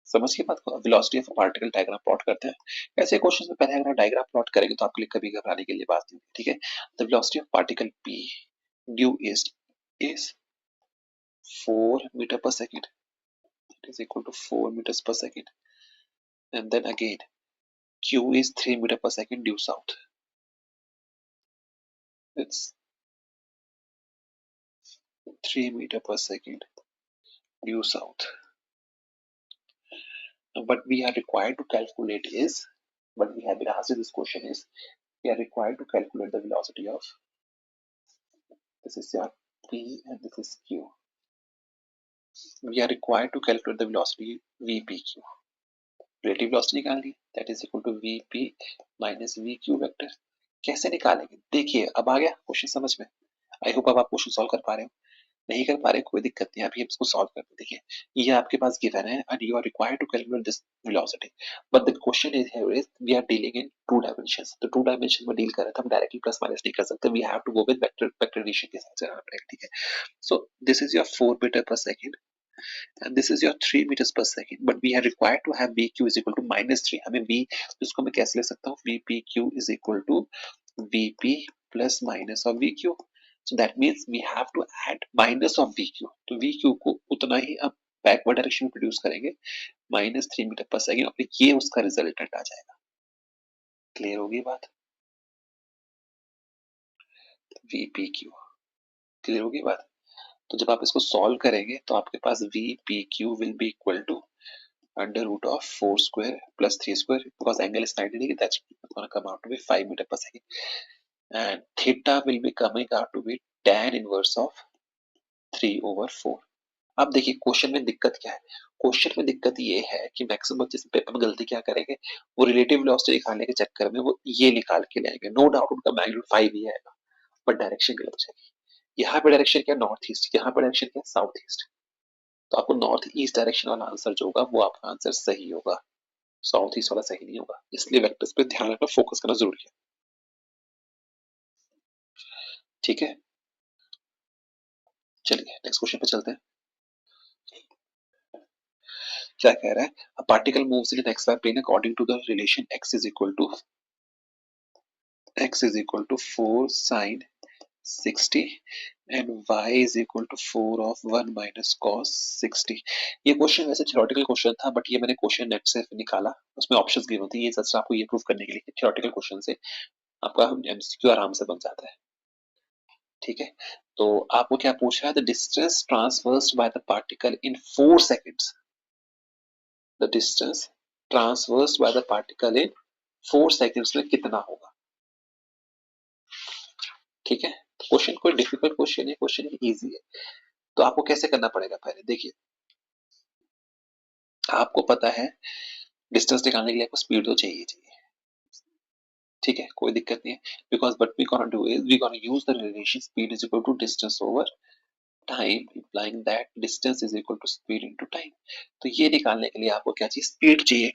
समझिए बात को। Velocity of particle diagram plot करते हैं। ऐसे क्वेश्चन में पहले अगर डायग्राम प्लॉट करेंगे तो आपके लिए कभी घबराने के लिए बात नहीं होगी, ठीक है। The velocity of particle p due east is 4 metre पर second, it is equal to 4 meters per second, and then again q is 3 meter per second due south, it's 3 meter per second due south. But we are required to calculate is, what we have been asked in this question is, we are required to calculate the velocity of This is your P and this is Q. We are required to calculate the velocity VPQ. Relative velocity निकालनी, that is equal to Vp minus VQ vector. कैसे निकालेंगे? देखिए अब आ गया question समझ में. I hope अब आप क्वेश्चन सॉल्व कर पा रहे हो. नहीं कर पा रहे कोई दिक्कत नहीं, अभी हम इसको सॉल्व करते. देखिए ये आपके पास गिवन है and you are required to calculate this velocity, but the question is here is we are dealing in two dimensions. तो टू डायमेंशन में डील कर रहे थे हम, डायरेक्टली प्लस माइनस नहीं कर सकते. We have to go with vector vector addition के साथ चलना पड़ेगा. ठीक है. So this is your 4 metre पर second and this is your 3 meters per second, but we are required to have vq is equal to -3. हमें v इसको मैं कैसे ले सकता हूँ? vpq is equal to vp plus minus of vq. So that means we have to add minus of vq. तो vq को उतना ही आप बैकवर्ड डायरेक्शन में प्रोड्यूस करेंगे, -3 मीटर पर सेकंड, और ये उसका रिजल्टेंट आ जाएगा. क्लियर होगी बात? vpq क्लियर होगी बात? तो जब आप इसको सॉल्व करेंगे तो आपके पास vpq will be equal to under root of 4 square plus 3 square, because angle is 90 degree, that's going to come out to be 5 meter per second, and theta will be coming out to be tan inverse of 3 over 4. अब देखिए question में दिक्कत क्या है. Question में दिक्कत ये है कि मैक्सिमम बच्चे पेपर में गलती क्या करेंगे, वो रिलेटिव वेलोसिटी निकालने के चक्कर में वो ये निकाल के लाएंगे. नो डाउट उनका मैग्नीट्यूड 5 ही आएगा, बट डायरेक्शन गलत हो जाएगी. यहाँ पे डायरेक्शन क्या, नॉर्थ ईस्ट, यहाँ पे डायरेक्शन क्या, साउथ ईस्ट. तो आपको नॉर्थ ईस्ट डायरेक्शन वाला आंसर जो होगा वो आपका आंसर सही होगा, साउथ ईस्ट वाला सही नहीं होगा. इसलिए वेक्टर्स पे ध्यान रखना, फोकस करना जरूरी है. ठीक है, चलिए नेक्स्ट क्वेश्चन पे चलते हैं. क्या कह रहा है? A particle moves in X Y plane according to the relation x is equal to 4 sin 60 and y is equal to 4 of 1 minus cos 60. ये क्वेश्चन वैसे थ्योरेटिकल क्वेश्चन था, बट ये मैंने क्वेश्चन नेट से निकाला, उसमें ऑप्शंस गिवन थी. ये सच आपको ये प्रूव करने के लिए कि थ्योरेटिकल क्वेश्चन से आपका एमसीक्यू आराम से बन जाता है. ठीक है. तो आपको क्या पूछ रहा है? The distance transversed by the particle in 4 seconds. The distance transversed by the particle in 4 seconds में कितना होगा? ठीक है. क्वेश्चन कोई डिफिकल्ट क्वेश्चन है, क्वेश्चन इजी है. तो आपको कैसे करना पड़ेगा? पहले देखिए, आपको पता है डिस्टेंस निकालने के लिए आपको स्पीड तो चाहिए. ठीक है, कोई दिक्कत नहीं है, because what we gonna do is we gonna use the relation speed is equal to distance over time, implying that distance is equal to speed into time. तो ये निकालने के लिए आपको क्या चाहिए? स्पीड चाहिए.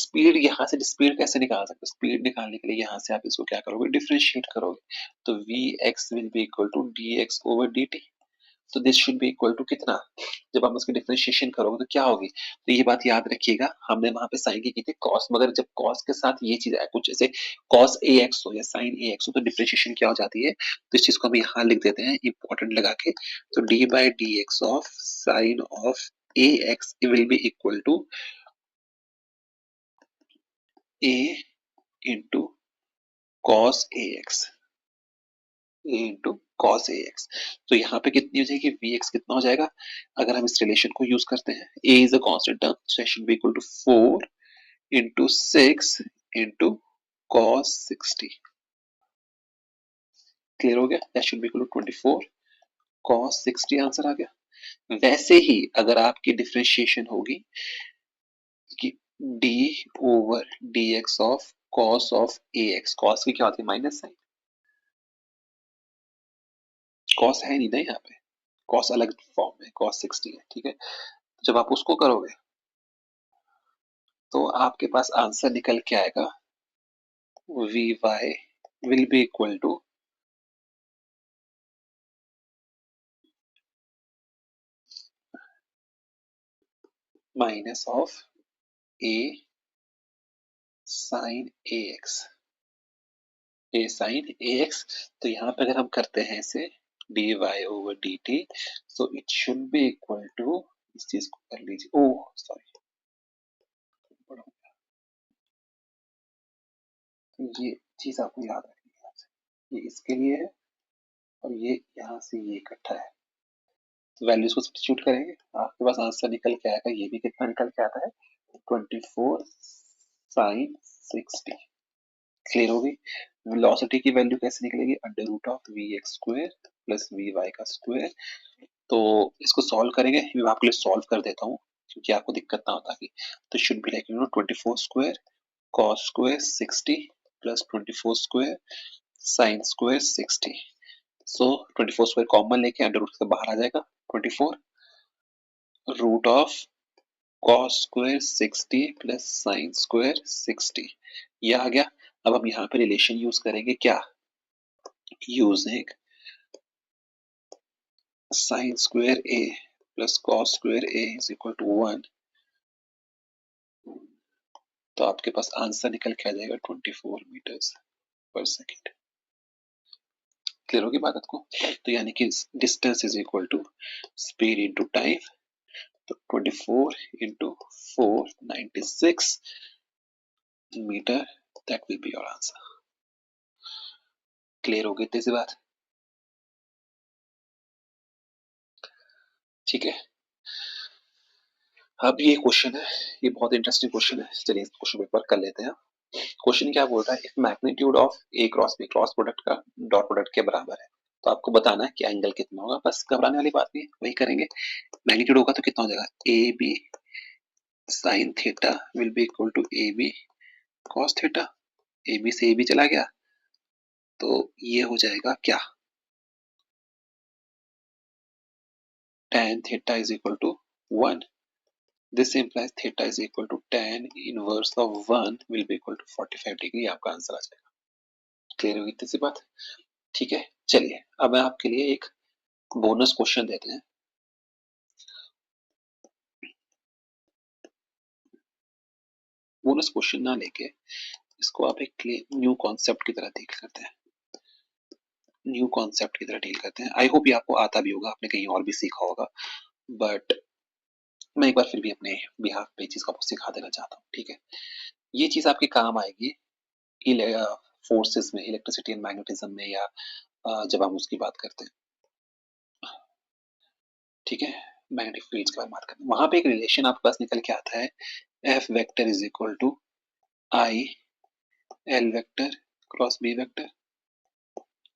स्पीड यहाँ से स्पीड कैसे निकाल सकते हो? स्पीड निकालने के लिए यहाँ से आप इसको क्या करोगे? डिफरेंशिएट करोगे. तो vx will be equal to dx over dt. तो this should be equal to कितना? जब आप उसकी डिफरेंशिएशन करोगे तो क्या होगी? तो ये बात याद रखिएगा, हमने वहां पे साइन की थी कॉस, मगर जब कॉस के साथ ये चीज आए कुछ जैसे कॉस ए एक्स हो या साइन ए एक्स हो, तो डिफरेंशिएशन क्या हो जाती है? तो इस चीज को हम यहाँ लिख देते हैं इंपॉर्टेंट लगा के. तो D by D X of sine of A X will be equal to A into cos A X, A into cos A X. तो यहाँ पे कितनी हो जाएगी? वी एक्स कितना हो जाएगा अगर हम इस रिलेशन को यूज करते हैं? A is a constant term, so it should be equal to 4 into 6 into cos 60. Clear हो गया? That should be equal to 24 cos 60 answer आ गया. वैसे ही अगर आपकी डिफरेंशिएशन होगी कि d over dx of cos of ax, cos की क्या होती है? Minus sign. cos है नहीं ना यहाँ पे, cos अलग फॉर्म में cos 60 है. ठीक है. जब आप उसको करोगे तो आपके पास आंसर निकल के आएगा V Y will be equal to minus of A sine A X, A sine A X. तो यहाँ पे अगर हम करते हैं इसे D Y over D T, so it should be equal to, इस चीज को कर लीजिए, ओह सॉरी, ये चीज आपको याद रखनी है. ये इसके लिए है और ये यहाँ से ये इकट्ठा है. तो वैल्यूज को सब्स्टिट्यूट करेंगे, आपके पास आंसर निकल के आएगा. ये भी कितना निकल के आता है? 24 साइन 60. क्लियर होगी? वेलोसिटी की वैल्यू कैसे निकलेगी? Under root of V X square plus we Y का स्क्वायर। तो इसको सॉल्व करेंगे, मैं आपके लिए सॉल्व कर देता हूँ क्योंकि आपको दिक्कत ना होता कि। तो should be like 24 square cos square 60 plus 24 square sin square 60। So 24 square common लेके अंडर रूट से बाहर आ जाएगा 24 root of cos square 60 plus sin square 60, ये आ गया। अब हम यहाँ पे रिलेशन यूज करेंगे क्या, using sin square a plus cos square a is equal to 1। तो आपके पास आंसर निकल के आ जाएगा 24 मीटर्स पर सेकेंड। क्लियर होगी बात आपको? तो यानी कि distance is equal to speed into time. तो 24 into 4 96 metre, that will be your answer. Clear हो गई इतनी बात? ठीक है, अब ये क्वेश्चन है, ये बहुत इंटरेस्टिंग क्वेश्चन है। चलिए इस क्वेश्चन को एक बार कर लेते हैं। क्वेश्चन क्या बोल रहा है, if magnitude of A cross B cross product का डॉट प्रोडक्ट के बराबर है, तो आपको बताना है कि एंगल कितना होगा। बस घबराने वाली बात नहीं है, वही करेंगे। मैग्नीट्यूड होगा तो कितना हो जाएगा, A B sine theta will be equal to A B cos theta. A B से ए बी चला गया तो ये हो जाएगा क्या, tan theta is equal to 1. This implies theta is equal to tan inverse of 1 will be equal to 45 degree. आपका answer आ जाएगा। क्लियर होगी इतनी सी बात? ठीक है, चलिए अब मैं आपके लिए एक बोनस क्वेश्चन देते हैं। बोनस क्वेश्चन ना लेके इसको आप एक न्यू कॉन्सेप्ट की तरह डील करते हैं, न्यू कॉन्सेप्ट की तरह डील करते हैं। आई होप ये आपको आता भी होगा, आपने कहीं और भी सीखा होगा, बट मैं एक बार फिर भी अपने बिहाफ पे चीज को आपको सिखा देना चाहता हूँ। ठीक है, ये चीज आपके काम आएगी फोर्सेस में, इलेक्ट्रिसिटी एंड मैग्नेटिज्म में, या जब हम उसकी बात करते हैं। ठीक है, मैग्नेटिक फील्ड्स के बारे में बात करते हैं, वहां पे एक रिलेशन आपके पास निकल के आता है, F vector is equal to I L vector cross B vector.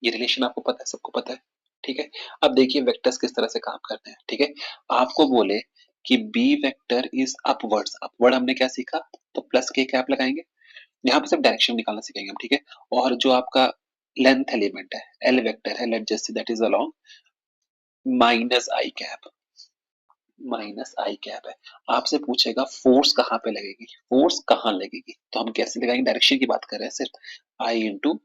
ये रिलेशन आपको पता है, सबको पता है। ठीक है, अब देखिए वेक्टर्स किस तरह से काम करते हैं। ठीक है, आपको बोले कि B vector is upwards, upward हमने क्या सीखा, तो प्लस के कैप लगाएंगे, यहाँ पे सिर्फ डायरेक्शन निकालना सीखेंगे हम। ठीक है, और जो आपका लेंथ एलिमेंट है एल वेक्टर है, let just say that is along minus I cap, minus I cap है। आपसे पूछेगा फोर्स कहाँ पे लगेगी, फोर्स कहाँ लगेगी, तो हम कैसे लगाएंगे, डायरेक्शन की बात कर रहे हैं सिर्फ, आई इंटू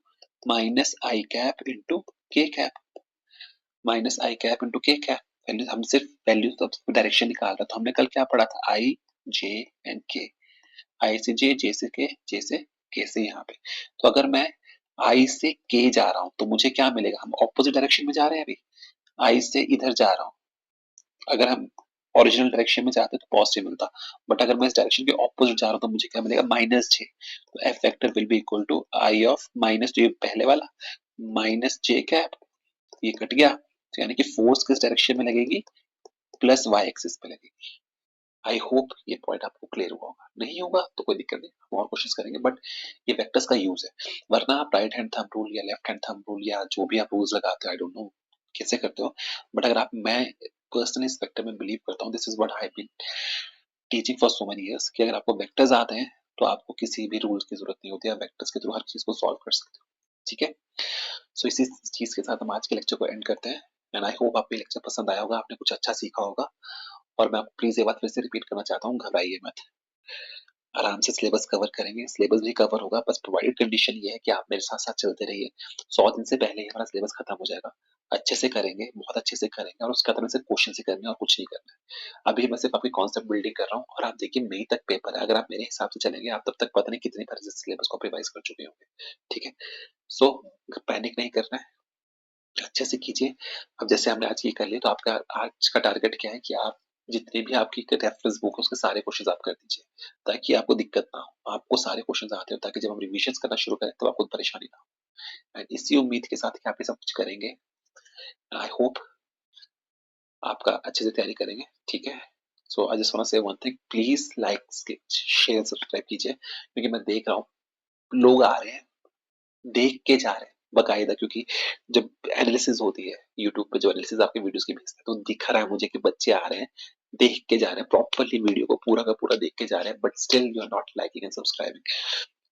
माइनस आई कैप इंटू के कैप, माइनस आई कैप इंटू के कैप। वैल्यू हम सिर्फ वैल्यू तो डायरेक्शन निकाल रहे, तो हमने कल क्या पढ़ा था, आई जे एंड के, आई से जे से के से यहाँ पे। तो अगर मैं आई से के जा रहा हूँ तो मुझे क्या मिलेगा, हम ऑपोजिट डायरेक्शन में जा रहे हैं अभी, आई से इधर जा रहा हूँ, अगर हम ओरिजिनल डायरेक्शन में जाते तो पॉजिटिव मिलता, बट अगर मैं इस डायरेक्शन के ऑपोजिट जा रहा हूँ तो मुझे क्या मिलेगा, माइनस जे। तो F vector will be equal to I of minus, जो पहले वाला माइनस जे कैप, ये कट गया, तो यानी कि फोर्स किस डायरेक्शन में लगेगी, प्लस वाई एक्सिस पे लगेगी। आई होप ये पॉइंट आपको क्लियर हुआ होगा, नहीं होगा तो कोई दिक्कत नहीं, हम और कोशिश करेंगे, बट ये वेक्टर्स का यूज है। वरना आप राइट हैंड थंब रूल या लेफ्ट हैंड थंब रूल या जो भी आप रूल्स लगाते हो, आई डोंट नो कैसे करते हो, बट अगर आप, मैं पर्सनली इस वेक्टर में बिलीव करता हूँ, this is what I have been teaching for so many years, कि अगर आपको वेक्टर्स आते हैं तो आपको किसी भी रूल्स की जरूरत नहीं होती, आप वेक्टर्स के थ्रू हर चीज को सॉल्व कर सकते हो। ठीक है, सो इसी चीज के साथ हम आज के लेक्चर को एंड करते हैं, एंड आई होप आपको लेक्चर पसंद आया होगा, आपने कुछ अच्छा सीखा होगा। और मैं आपको प्लीज ये बात फिर से रिपीट करना चाहता हूँ, घबराइए मत, आराम से सिलेबस कवर करेंगे, सिलेबस भी कवर होगा, बस प्रोवाइडेड कंडीशन ये है कि आप मेरे साथ साथ चलते रहिए। 100 दिन से पहले ही हमारा सिलेबस खत्म हो जाएगा, अच्छे से करेंगे, बहुत अच्छे से करेंगे, और उसका तरह से क्वेश्चन से करने और कुछ नहीं करना है। अभी मैं सिर्फ आपकी कॉन्सेप्ट बिल्डिंग कर रहा हूँ, और आप देखिए मई तक पेपर है, अगर आप मेरे हिसाब से चलेंगे आप तब तक पता नहीं कितनी बार सिलेबस को रिवाइज कर चुके होंगे। ठीक है, सो पैनिक नहीं करना है, अच्छे से कीजिए। अब जैसे हमने आज ये कर लिया, तो आपका आज का टारगेट क्या है कि आप जितने भी आपकी रेफरेंस बुक है उसके सारे क्वेश्चन आप कर दीजिए, ताकि आपको दिक्कत ना हो, आपको सारे क्वेश्चन आते हो, ताकि जब हम रिविजन करना शुरू करें तो आपको परेशानी ना हो। एंड इसी उम्मीद के साथ कि आप ये सब कुछ करेंगे, आई होप आपका अच्छे से तैयारी करेंगे। ठीक है, so I just want say one thing, please like share subscribe कीजिए, क्योंकि मैं देख रहा हूँ लोग आ रहे हैं, देख के जा रहे हैं बकायदा, क्योंकि जब एनालिसिस होती है यूट्यूब पे जो एनालिसिस आपके वीडियोस की भेजते हैं, तो दिख रहा है मुझे कि बच्चे आ रहे हैं, देख के जा रहे हैं, प्रॉपर्ली वीडियो को पूरा का पूरा देख के जा रहे हैं, but still you are not liking and subscribing.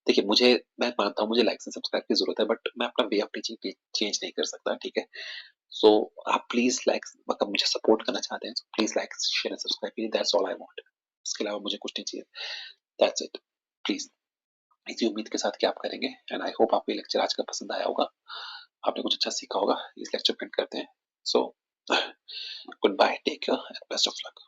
देखिए, मैं मानता हूँ मुझे लाइक्स एंड सब्सक्राइब की जरूरत है, बट मैं अपना वे ऑफ टीचिंग चेंज नहीं कर सकता, ठीक है? सो आप प्लीज लाइक, मतलब मुझे सपोर्ट करना चाहते हैं, please like share and subscribe कीजिए, दैट्स ऑल आई वांट। इसके अलावा मुझे कुछ नहीं चाहिए, दैट्स इट। प्लीज इसी उम्मीद के साथ कि आप करेंगे, एंड आई होप आपको ये लेक्चर आज का पसंद आया होगा, आपने कुछ अच्छा सीखा होगा। इस लेक्चर को एंड करते हैं। So good bye, take care and best of luck.